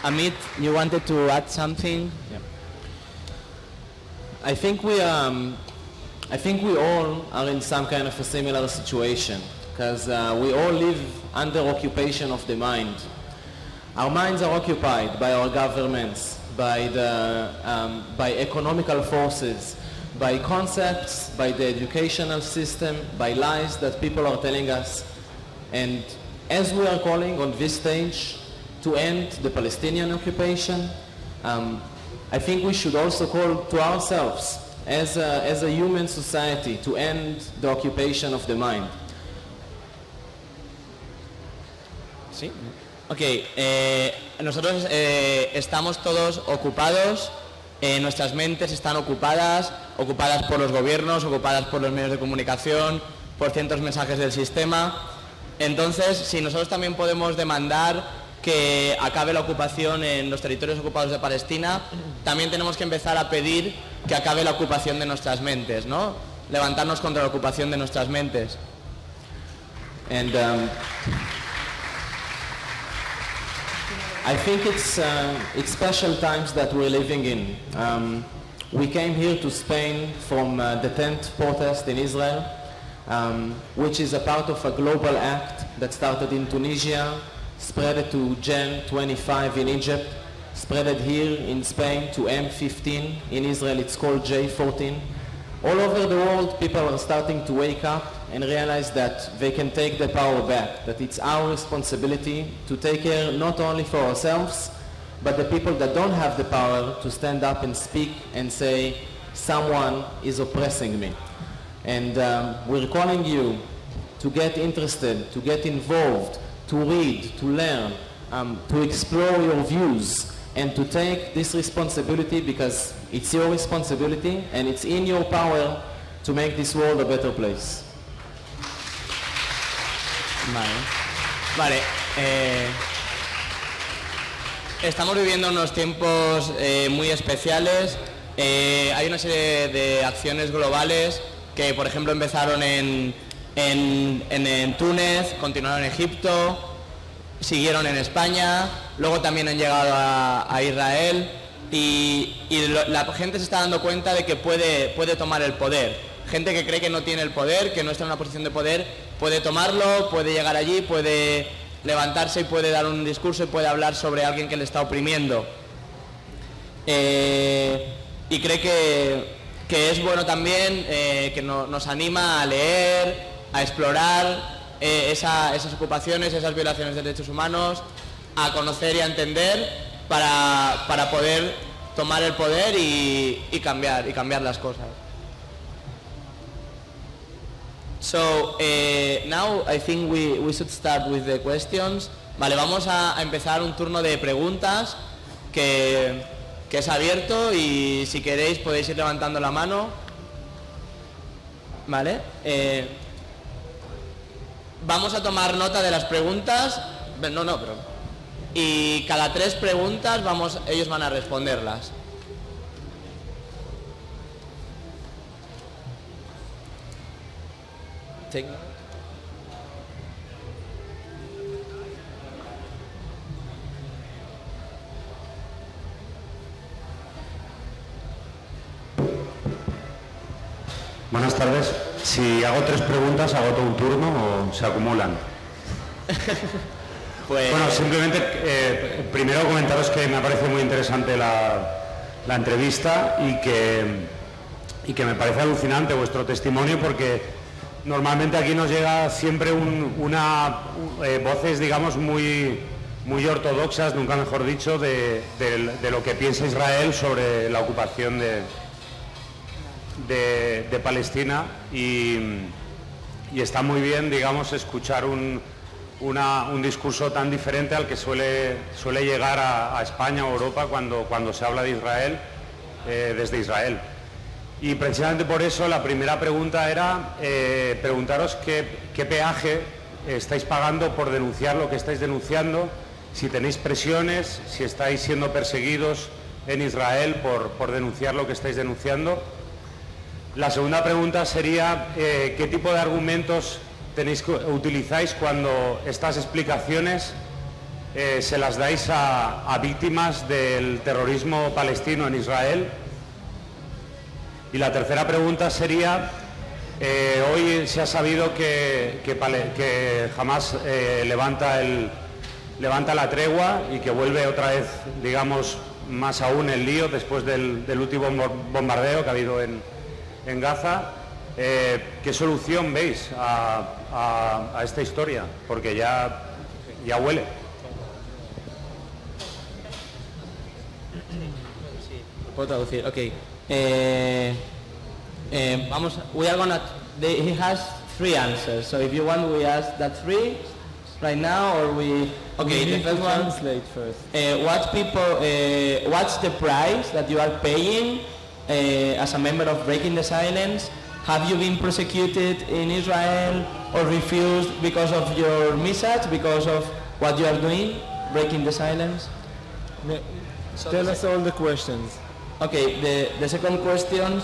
Amit, you wanted to add something?
Yeah. I think we all are in some kind of a similar situation, because we all live under occupation of the mind. Our minds are occupied by our governments, by economical forces, by concepts, by the educational system, by lies that people are telling us. And as we are calling on this stage to end the Palestinian occupation, I think we should also call to ourselves as a human society to end the occupation of the mind.
Sí. Ok, nosotros estamos todos ocupados, nuestras mentes están ocupadas por los gobiernos, ocupadas por los medios de comunicación, por cientos mensajes del sistema. Entonces, si nosotros también podemos demandar que acabe la ocupación en los territorios ocupados de Palestina, también tenemos que empezar a pedir que acabe la ocupación de nuestras mentes, ¿no? Levantarnos contra la ocupación de nuestras mentes.
And I think it's special times that we're living in. We came here to Spain from the 10th protest in Israel, which is a part of a global act that started in Tunisia, spread it to Gen 25 in Egypt, spread it here in Spain to M15. In Israel it's called J14. All over the world people are starting to wake up and realize that they can take the power back, that it's our responsibility to take care not only for ourselves, but the people that don't have the power to stand up and speak and say, someone is oppressing me. And we're calling you to get interested, to get involved, to read, to learn, to explore your views, and to take this responsibility, because it's your responsibility and it's in your power to make this world a better place.
Vale. Estamos viviendo unos tiempos muy especiales. Hay una serie de acciones globales que, por ejemplo, empezaron en Túnez, continuaron en Egipto, siguieron en España, luego también han llegado a Israel y la gente se está dando cuenta de que puede tomar el poder. Gente que cree que no tiene el poder, que no está en una posición de poder, puede tomarlo, puede llegar allí, puede levantarse y puede dar un discurso y puede hablar sobre alguien que le está oprimiendo. Y cree que es bueno también, que nos anima a leer, a explorar esas ocupaciones, esas violaciones de derechos humanos, a conocer y a entender para poder tomar el poder y cambiar las cosas. So now I think we should start with the questions. Vale, vamos a empezar un turno de preguntas que es abierto y si queréis podéis ir levantando la mano. Vale. vamos a tomar nota de las preguntas, y cada 3 preguntas ellos van a responderlas.
Buenas tardes. Si hago 3 preguntas, ¿hago todo un turno o se acumulan?
Pues...
Bueno, simplemente primero comentaros que me parece muy interesante la entrevista y que me parece alucinante vuestro testimonio, porque normalmente aquí nos llega siempre voces, digamos, muy ortodoxas, nunca mejor dicho, de lo que piensa Israel sobre la ocupación de Palestina, y está muy bien, digamos, escuchar un discurso tan diferente al que suele llegar a España o Europa cuando se habla de Israel, desde Israel. Y precisamente por eso la primera pregunta era preguntaros qué peaje estáis pagando por denunciar lo que estáis denunciando, si tenéis presiones, si estáis siendo perseguidos en Israel por denunciar lo que estáis denunciando. La segunda pregunta sería qué tipo de argumentos utilizáis cuando estas explicaciones se las dais a víctimas del terrorismo palestino en Israel. Y la tercera pregunta sería, hoy se ha sabido que Hamás levanta la tregua y que vuelve otra vez, digamos, más aún el lío después del último bombardeo que ha habido en Gaza. ¿Qué solución veis a esta historia? Porque ya huele.
Puedo traducir, okay. He has 3 answers, so if you want we ask that 3 right now, or we... Okay,
we
the
need
first
to
one,
translate first.
what's the price that you are paying as a member of Breaking the Silence? Have you been persecuted in Israel or refused because of your message, because of what you are doing, Breaking the Silence?
Tell us all the questions.
Okay, the second question,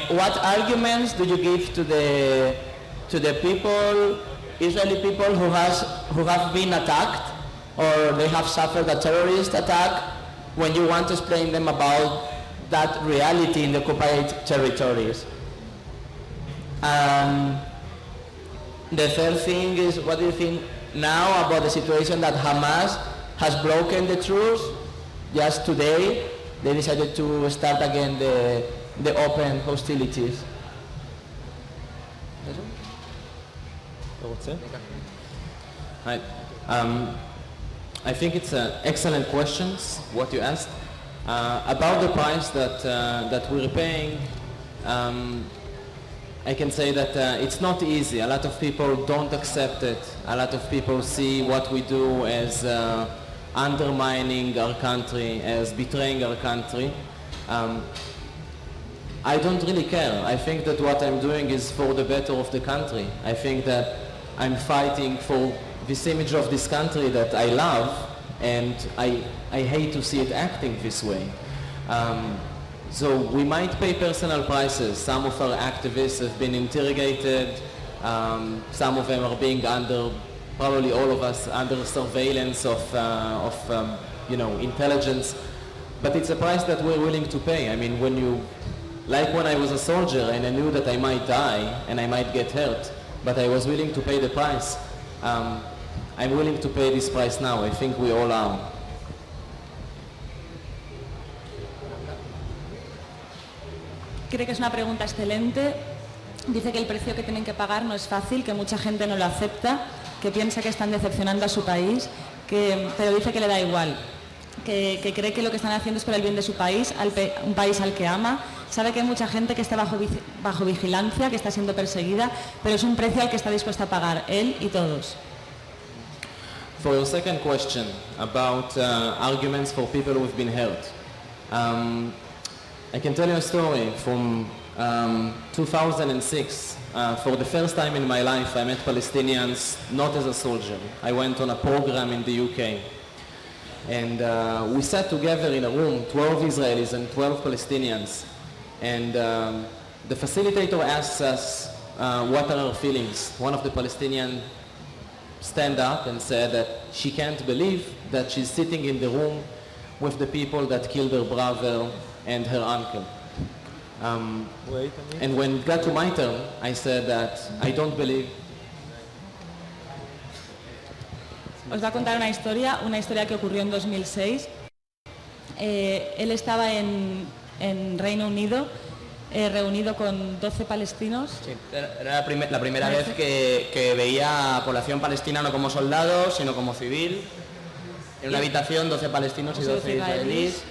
what arguments do you give to the people, Israeli people who have been attacked or they have suffered a terrorist attack, when you want to explain them about that reality in the occupied territories? The third thing is, what do you think now about the situation that Hamas has broken the truce? Just today they decided to start again the open hostilities.
Right. I think it's excellent questions what you asked about the price that we're paying. I can say that it's not easy. A lot of people don't accept it. A lot of people see what we do as undermining our country, as betraying our country. I don't really care. I think that what I'm doing is for the better of the country. I think that I'm fighting for this image of this country that I love, and I hate to see it acting this way. So we might pay personal prices. Some of our activists have been interrogated. Some of them are being under, probably all of us, under surveillance of intelligence. But it's a price that we're willing to pay. I mean, like when I was a soldier and I knew that I might die and I might get hurt, but I was willing to pay the price. I'm willing to pay this price now. I think we all are.
Creo que es una pregunta excelente. Dice que el precio que tienen que pagar no es fácil, que mucha gente no lo acepta, que piensa que están decepcionando a su país, pero dice que le da igual, que cree que lo que están haciendo es por el bien de su país, un país al que ama. Sabe que hay mucha gente que está bajo vigilancia, que está siendo perseguida, pero es un precio al que está dispuesto a pagar él y todos.
For your second question about arguments for people who've been hurt, I can tell you a story from 2006, for the first time in my life, I met Palestinians not as a soldier. I went on a program in the UK. And we sat together in a room, 12 Israelis and 12 Palestinians. And the facilitator asked us, what are our feelings? One of the Palestinians stand up and said that she can't believe that she's sitting in the room with the people that killed her brother and her uncle. And when it got to my turn, I said that I don't believe.
Os va a contar una historia que ocurrió en 2006. Él estaba en Reino Unido, reunido con 12 palestinos.
Sí, era la primera vez que veía a población palestina no como soldados, sino como civil. En una habitación, 12 palestinos y 12 israelíes.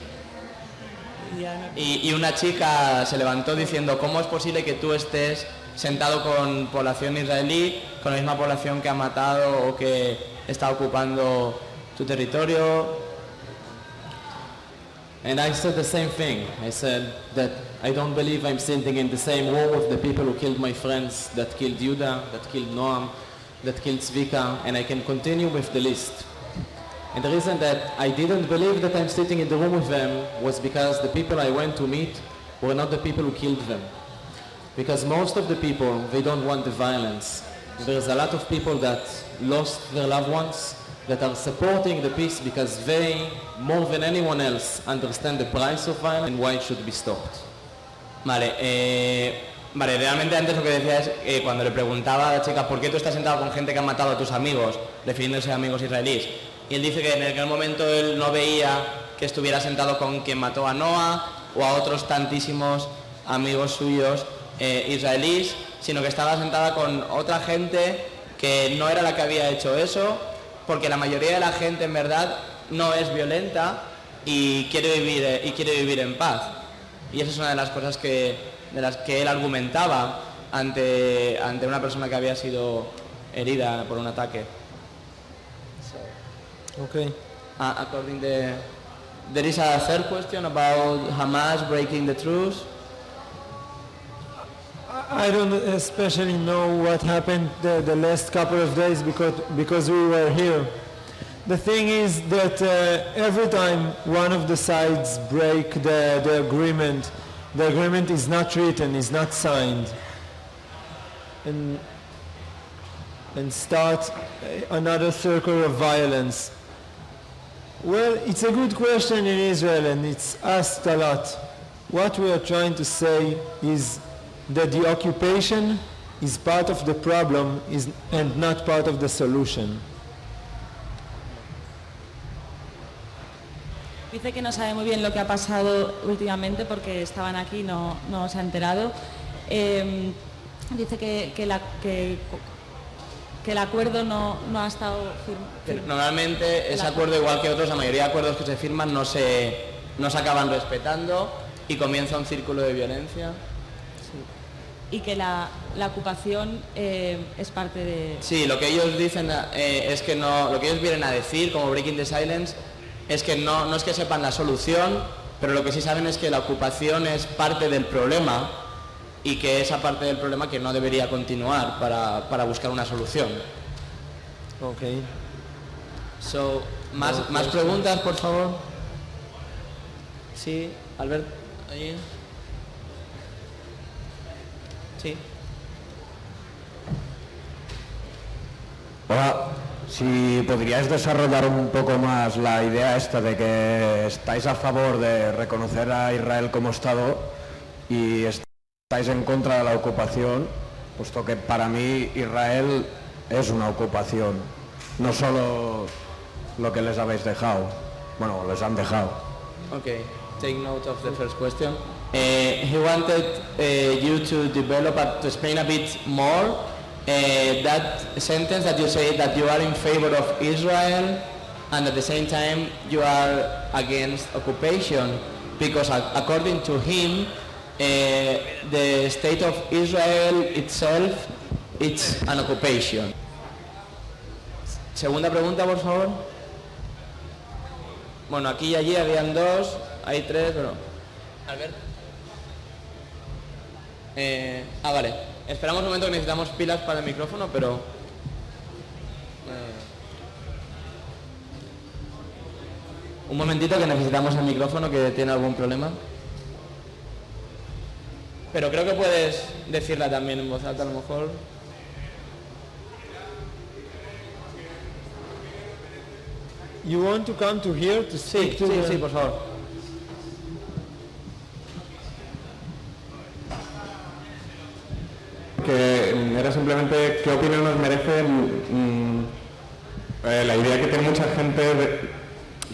Y una chica se levantó diciendo, ¿cómo es posible que tú estés sentado con población israelí, con la misma población que ha matado o que está ocupando tu territorio?
And I said the same thing. I said that I don't believe I'm sitting in the same room with the people who killed my friends, that killed Yuda, that killed Noam, that killed Zvika, and I can continue with the list. And the reason that I didn't believe that I'm sitting in the room with them was because the people I went to meet were not the people who killed them. Because most of the people, they don't want the violence. There's a lot of people that lost their loved ones that are supporting the peace because they, more than anyone else, understand the price of violence and why it should be stopped.
Vale, realmente antes lo que decía es cuando le preguntaba a la chica ¿por qué tú estás sentado con gente que ha matado a tus amigos, refiriéndose a amigos israelíes? Y él dice que en aquel momento él no veía que estuviera sentado con quien mató a Noah o a otros tantísimos amigos suyos israelíes, sino que estaba sentada con otra gente que no era la que había hecho eso, porque la mayoría de la gente en verdad no es violenta y quiere vivir en paz. Y esa es una de las cosas de las que él argumentaba ante una persona que había sido herida por un ataque.
Okay.
According there is a third question about Hamas breaking the truce.
I don't especially know what happened the last couple of days because we were here. The thing is that every time one of the sides break the agreement is not written, is not signed, and start another circle of violence. Well, it's a good question in Israel and it's asked a lot. What we are trying to say is that the occupation is part of the problem and not part of the solution.
Dice que no sabe muy bien lo que ha pasado últimamente porque estaban aquí y no se ha enterado. Dice que el acuerdo no ha estado firmado.
Normalmente ese acuerdo, igual que otros, la mayoría de acuerdos que se firman no se acaban respetando y comienza un círculo de violencia.
Sí. Y que la ocupación es parte de...
Sí, lo que ellos dicen es que no, lo que ellos vienen a decir como Breaking the Silence es que no es que sepan la solución, pero lo que sí saben es que la ocupación es parte del problema y que esa parte del problema que no debería continuar para buscar una solución.
Okay.
So, más preguntas, por favor. Sí, Albert, allí. Sí.
Hola, si podríais desarrollar un poco más la idea esta de que estáis a favor de reconocer a Israel como Estado y estáis en contra de la ocupación, puesto que para mí Israel es una ocupación, no solo lo que les habéis dejado, bueno, les han dejado.
Okay, take note of the first question. He wanted you to develop, to explain a bit more that sentence that you say that you are in favor of Israel and at the same time you are against occupation, because according to him, the state of Israel itself, it's an occupation. Segunda pregunta, por favor. Bueno, aquí y allí habían dos, hay tres, pero... Albert. Vale. Esperamos un momento que necesitamos pilas para el micrófono, pero... Un momentito que necesitamos el micrófono, que tiene algún problema. Pero creo que puedes decirla también en voz alta a lo mejor.
You want to come to here to speak to the...
Sí, por favor.
Que era simplemente qué opinión nos merece la idea que tiene mucha gente,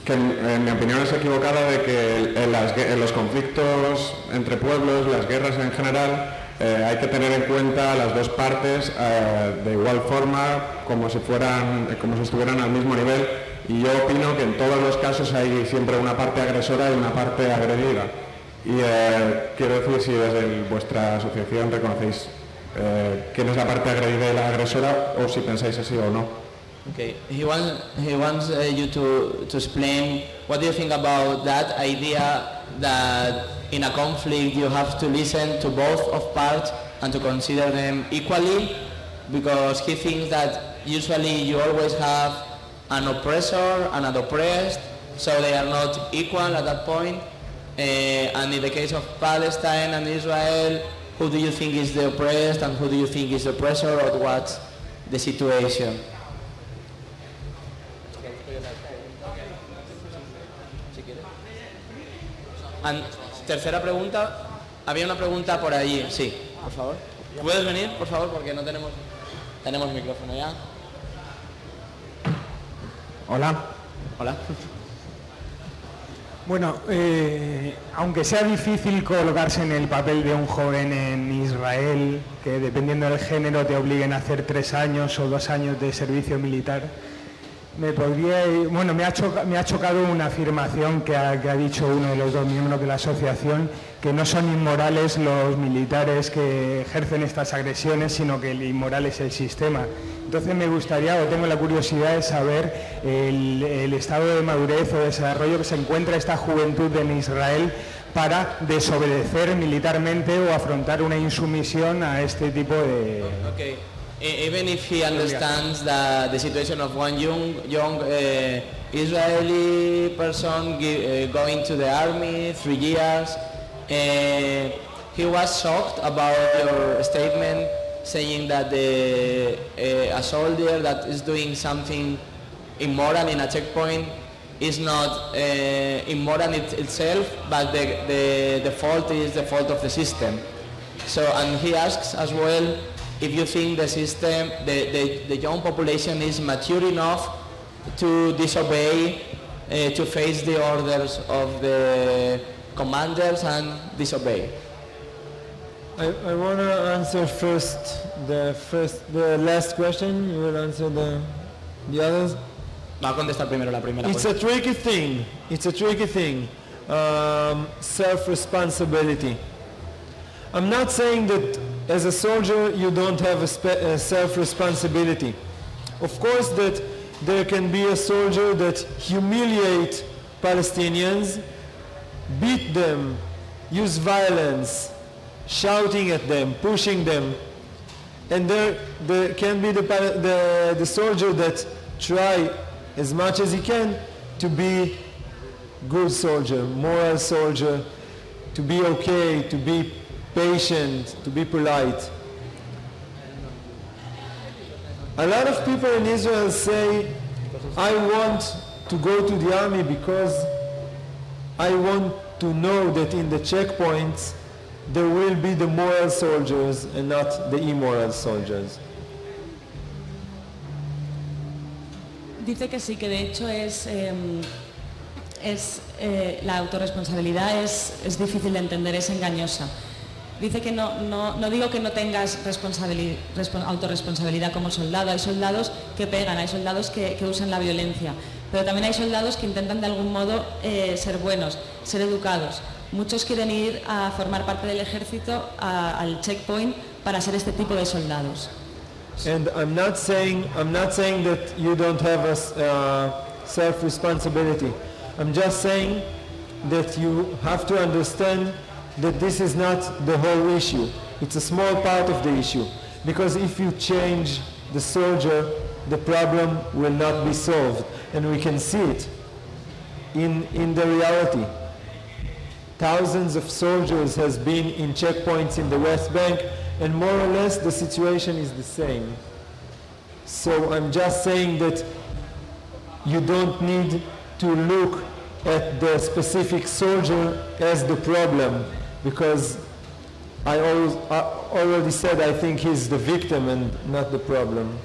que en mi opinión es equivocada, de que en los conflictos entre pueblos, las guerras en general, hay que tener en cuenta las dos partes de igual forma, como si estuvieran al mismo nivel, y yo opino que en todos los casos hay siempre una parte agresora y una parte agredida. Y quiero decir si desde vuestra asociación reconocéis quién es la parte agredida y la agresora, o si pensáis así o no.
Okay, he wants you to explain what do you think about that idea that in a conflict you have to listen to both of parts and to consider them equally, because he thinks that usually you always have an oppressor and an oppressed, so they are not equal at that point. And in the case of Palestine and Israel, who do you think is the oppressed and who do you think is the oppressor, or what's the situation? And tercera pregunta, había una pregunta por allí, sí, por favor. ¿Puedes venir, por favor, porque no tenemos micrófono ya?
Hola.
Hola.
Bueno, aunque sea difícil colocarse en el papel de un joven en Israel, que dependiendo del género te obliguen a hacer 3 años o 2 años de servicio militar, me ha chocado una afirmación que ha dicho uno de los 2 miembros de la asociación, que no son inmorales los militares que ejercen estas agresiones, sino que el inmoral es el sistema. Entonces me gustaría, o tengo la curiosidad de saber el estado de madurez o desarrollo que se encuentra esta juventud en Israel para desobedecer militarmente o afrontar una insumisión a este tipo de...
Okay. Even if he understands the situation of one young Israeli person going to the army 3 years, he was shocked about your statement saying that a soldier that is doing something immoral in a checkpoint is not immoral itself, but the fault is the fault of the system. So, and he asks as well if you think the system, the young population is mature enough to disobey, to face the orders of the commanders and disobey.
I want to answer first the last question. You will answer the others.
Va a contestar primero la primera.
It's a tricky thing. Self-responsibility. I'm not saying that as a soldier you don't have a self-responsibility. Of course that there can be a soldier that humiliates Palestinians, beat them, use violence, shouting at them, pushing them, and there can be the soldier that try as much as he can to be good soldier, moral soldier, to be okay, to be patient, to be polite. A lot of people in Israel say, I want to go to the army because I want to know that in the checkpoints there will be the moral soldiers and not the immoral soldiers.
Dice que sí, que de hecho la autorresponsabilidad es difícil de entender, es engañosa. Dice que no digo que no tengas autorresponsabilidad como soldado. Hay soldados que pegan, hay soldados que usan la violencia, pero también hay soldados que intentan de algún modo ser buenos, ser educados. Muchos quieren ir a formar parte del ejército, al checkpoint, para ser este tipo de soldados.
And I'm not saying that you don't have a self-responsibility. I'm just saying that you have to understand that this is not the whole issue. It's a small part of the issue. Because if you change the soldier, the problem will not be solved. And we can see it in the reality. Thousands of soldiers has been in checkpoints in the West Bank, and more or less the situation is the same. So I'm just saying that you don't need to look at the specific soldier as the problem, because I already said I think he's the victim and not the problem.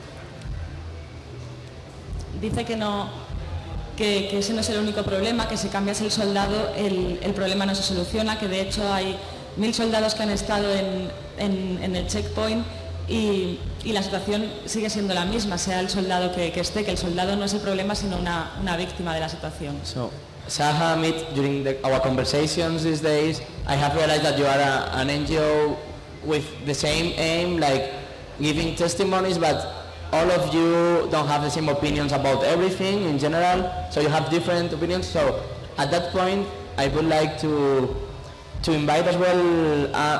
Dice que ese no es el único problema, que si cambias el soldado el problema no se soluciona, que de hecho hay 1000 soldados que han estado en el checkpoint y la situación sigue siendo la misma, sea el soldado que esté, que el soldado no es el problema sino una víctima de la situación.
So, Saha, Amit, during our conversations these days, I have realized that you are an NGO with the same aim, like giving testimonies, but all of you don't have the same opinions about everything in general, so you have different opinions. So at that point, I would like to invite as well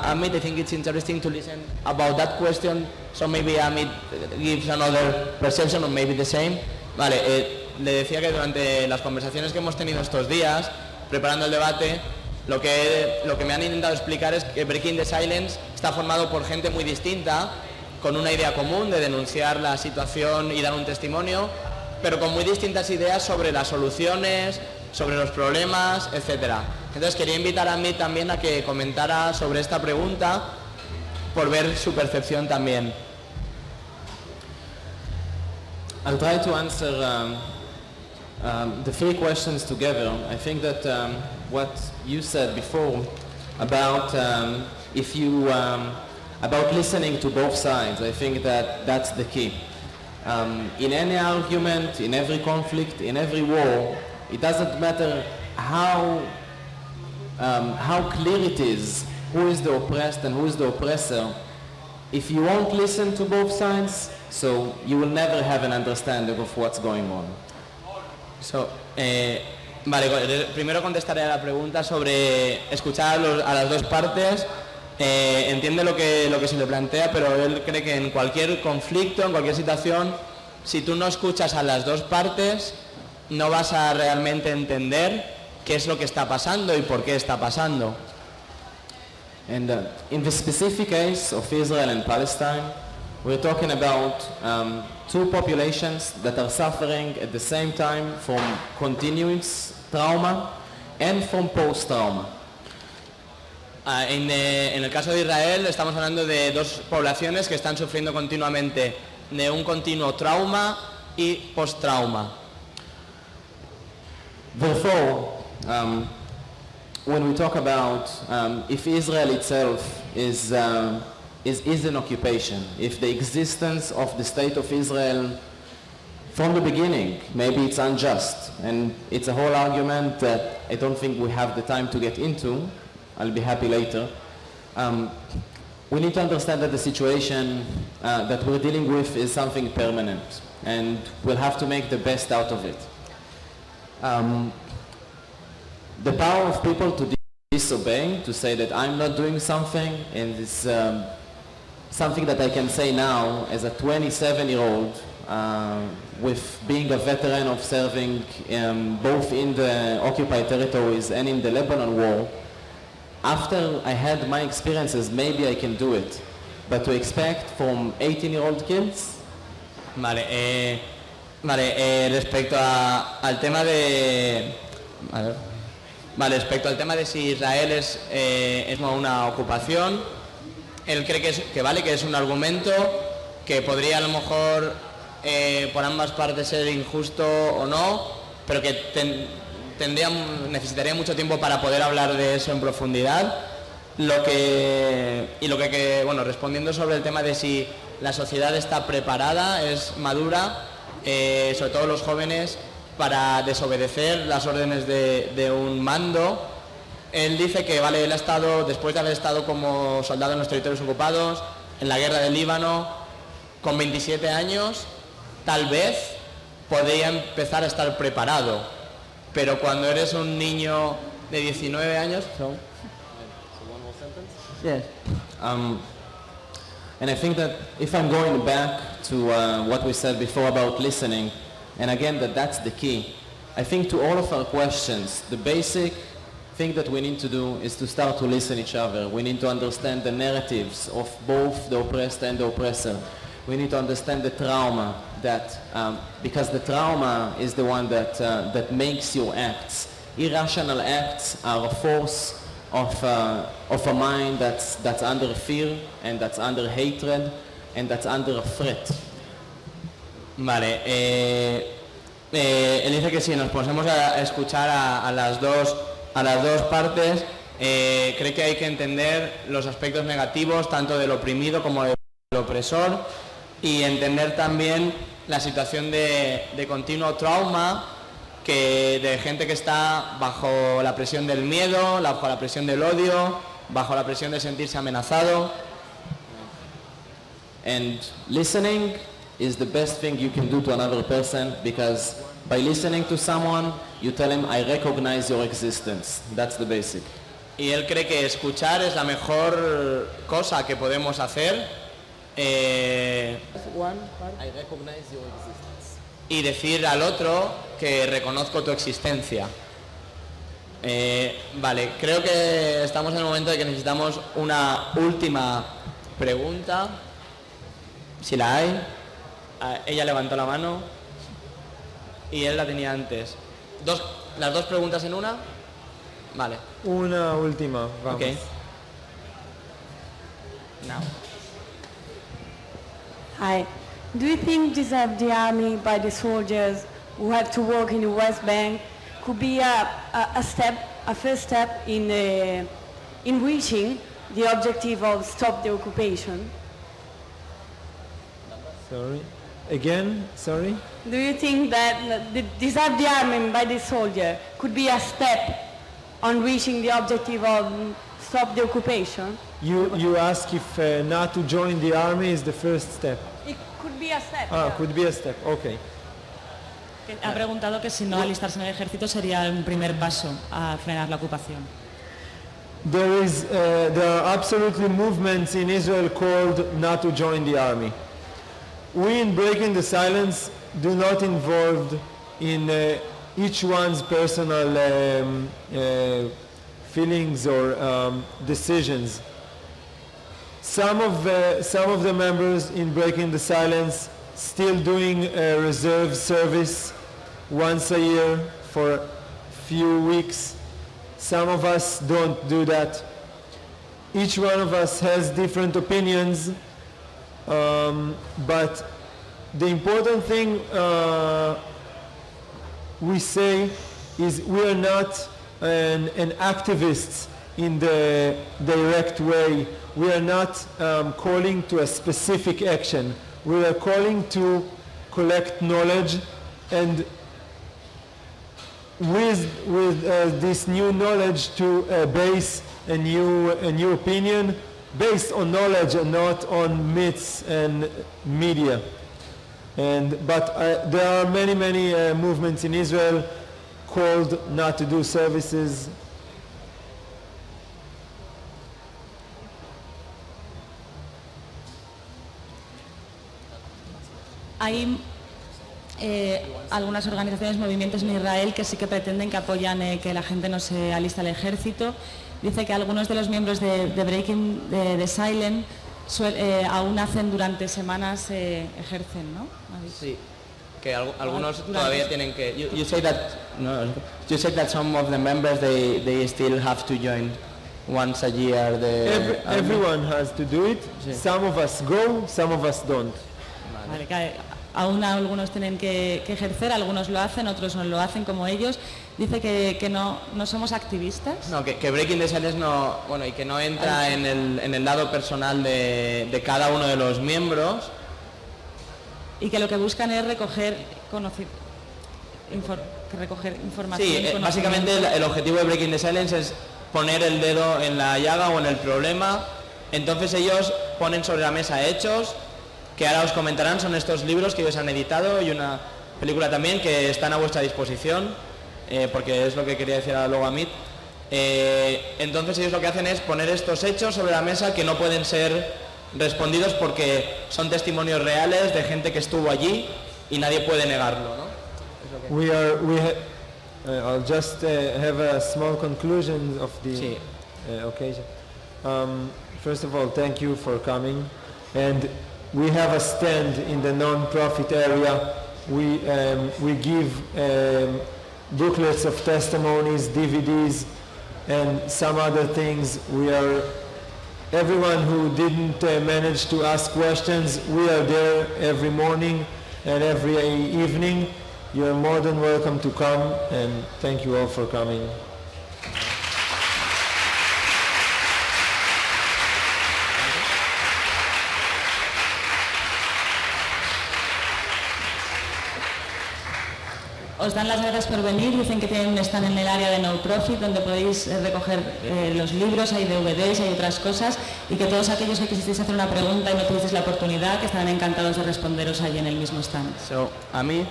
Amit. I think it's interesting to listen about that question, so maybe Amit gives another perception or maybe the same. Vale, le decía que durante las conversaciones que hemos tenido estos días, preparando el debate, lo que me han intentado explicar es que Breaking the Silence está formado por gente muy distinta, con una idea común de denunciar la situación y dar un testimonio, pero con muy distintas ideas sobre las soluciones, sobre los problemas, etc. Entonces quería invitar a mí también a que comentara sobre esta pregunta, por ver su percepción también.
I'll try to answer the 3 questions together. I think that what you said before about if you about listening to both sides, I think that that's the key. In any argument, in every conflict, in every war, it doesn't matter how clear it is who is the oppressed and who is the oppressor. If you won't listen to both sides, so you will never have an understanding of what's going on.
So, vale, primero contestaré a la pregunta sobre escuchar a las dos partes. Entiende lo que se le plantea, pero él cree que en cualquier conflicto, en cualquier situación, si tú no escuchas a las dos partes, no vas a realmente entender qué es lo que está pasando y por qué está pasando.
And in the specific case of Israel and Palestine, we're talking about 2 populations that are suffering at the same time from continuous trauma and from post-trauma.
En el caso de Israel estamos hablando de 2 poblaciones que están sufriendo continuamente de un continuo trauma y post-trauma.
Therefore, when we talk about if Israel itself is an occupation, if the existence of the state of Israel from the beginning, maybe it's unjust, and it's a whole argument that I don't think we have the time to get into. I'll be happy later. We need to understand that the situation that we're dealing with is something permanent, and we'll have to make the best out of it. The power of people to disobey, to say that I'm not doing something, and it's something that I can say now as a 27-year-old with being a veteran of serving both in the occupied territories and in the Lebanon war. After I had my experiences, maybe I can do it. But to expect from 18-year-old kids?
Vale, respecto al tema de... respecto al tema de si Israel es una ocupación, él cree que es un argumento que podría a lo mejor por ambas partes ser injusto o no, pero que necesitaría mucho tiempo para poder hablar de eso en profundidad. Respondiendo sobre el tema de si la sociedad está preparada, es madura, sobre todo los jóvenes, para desobedecer las órdenes de un mando. Él dice que él ha estado, después de haber estado como soldado en los territorios ocupados, en la guerra del Líbano, con 27 años, tal vez podría empezar a estar preparado. Pero cuando eres un niño de 19 años... Yes.
And I think that if I'm going back to what we said before about listening, and again that's the key, I think to all of our questions, the basic thing that we need to do is to start to listen each other. We need to understand the narratives of both the oppressed and the oppressor. We need to understand the trauma that, because the trauma is the one that makes your acts. Irrational acts are a force of a mind that's under fear and that's under hatred and that's under a threat.
Vale, él dice que si nos ponemos a escuchar a las dos partes, cree que hay que entender los aspectos negativos tanto del oprimido como del opresor y entender también la situación de continuo trauma de gente que está bajo la presión del miedo, bajo la presión del odio, bajo la presión de sentirse amenazado.
And listening is the best thing you can do to another person, because by listening to someone, you tell him, I recognize your existence. That's the basic.
Y él cree que escuchar es la mejor cosa que podemos hacer.
I recognize your existence.
Y decir al otro que reconozco tu existencia. Vale, creo que estamos en el momento de que necesitamos una última pregunta, si la hay. Ella levantó la mano y él la tenía antes. ¿Las dos preguntas en una? Vale.
Una última, vamos.
Okay. Now.
Hi. Do you think disarm the army by the soldiers who have to work in the West Bank could be a first step in reaching the objective of stop the occupation?
Sorry. Again, sorry?
Do you think that the disarmament by the soldier could be a step on reaching the objective of stop the occupation?
You ask if not to join the army is the first step.
It could be a step.
Ah, could be a step, okay.
Ha preguntado que si no alistarse en el ejército sería un primer paso a frenar la ocupación.
There are absolutely movements in Israel called not to join the army. We in Breaking the Silence do not involve in each one's personal feelings or decisions. Some of the members in Breaking the Silence still doing reserve service once a year for a few weeks. Some of us don't do that. Each one of us has different opinions, but the important thing we say is we are not an activists in the direct way. We are not calling to a specific action. We are calling to collect knowledge, and with this new knowledge to base a new opinion based on knowledge and not on myths and media. But there are many movements in Israel called not to do services.
Hay algunas organizaciones, movimientos en Israel que sí que pretenden que apoyan que la gente no se alista al ejército. Dice que algunos de los miembros de Breaking the Silence aún hacen durante semanas ejercen, ¿no?
Sí, que algunos todavía tienen que. You say that some of the members they still have to join once a year.
Everyone has to do it. Sí. Some of us go, some of us don't.
Vale, que aún algunos tienen que ejercer, algunos lo hacen, otros no lo hacen como ellos. Dice que no somos activistas.
No, que Breaking the Silence no, bueno, y que no entra en el lado personal de cada uno de los miembros.
Y que lo que buscan es recoger información.
Sí, básicamente el objetivo de Breaking the Silence es poner el dedo en la llaga o en el problema. Entonces ellos ponen sobre la mesa hechos que ahora os comentarán, son estos libros que ellos han editado y una película también que están a vuestra disposición, porque es lo que quería decir luego Amit. Entonces ellos lo que hacen es poner estos hechos sobre la mesa que no pueden ser respondidos porque son testimonios reales de gente que estuvo allí y nadie puede negarlo, ¿no?
I'll just have a small conclusion of the occasion. First of all, thank you for coming, and we have a stand in the non-profit area. We give booklets of testimonies, DVDs, and some other things. Everyone who didn't manage to ask questions, we are there every morning and every evening. You're more than welcome to come, and thank you all for coming.
Os dan las gracias por venir, dicen que están en el área de no profit donde podéis recoger los libros, hay DVDs, hay otras cosas, y que todos aquellos que quisisteis hacer una pregunta y no tuvisteis la oportunidad, que estarán encantados de responderos allí en el mismo stand.
So, Amit,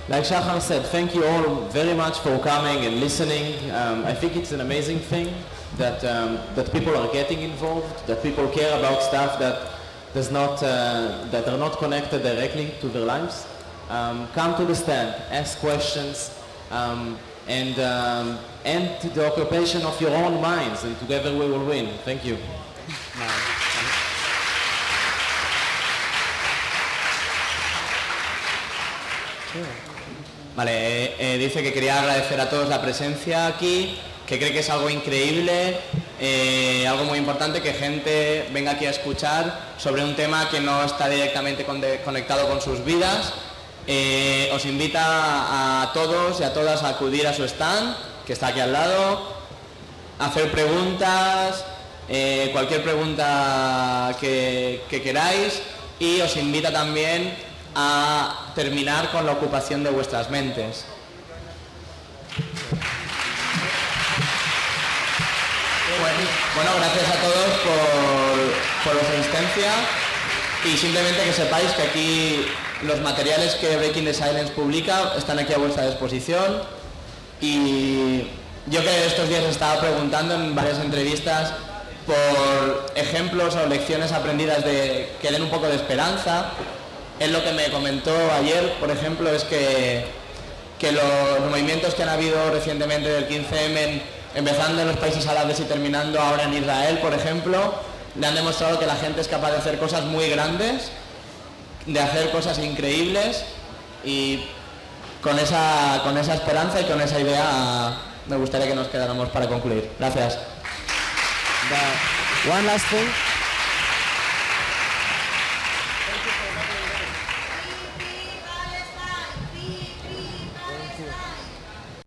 like Shachar said, thank you all very much for coming and listening. I think it's an amazing thing that people are getting involved, that people care about stuff that are not connected directly to their lives. Come to the stand, ask questions, and the occupation of your own minds, and together we will win. Thank you.
Vale, dice que quería agradecer a todos la presencia aquí, que cree que es algo increíble, algo muy importante que gente venga aquí a escuchar sobre un tema que no está directamente conectado con sus vidas. Os invita a todos y a todas a acudir a su stand, que está aquí al lado, a hacer preguntas, cualquier pregunta que queráis, y os invita también a terminar con la ocupación de vuestras mentes. Bueno, gracias a todos por vuestra asistencia, y simplemente que sepáis que aquí los materiales que Breaking the Silence publica están aquí a vuestra disposición, y yo que estos días estaba preguntando en varias entrevistas por ejemplos o lecciones aprendidas que den un poco de esperanza. Él lo que me comentó ayer, por ejemplo, es que los movimientos que han habido recientemente del 15M, empezando en los países árabes y terminando ahora en Israel, por ejemplo, le han demostrado que la gente es capaz de hacer cosas muy grandes, de hacer cosas increíbles, y con esa esperanza y con esa idea me gustaría que nos quedáramos para concluir. Gracias.
One last thing.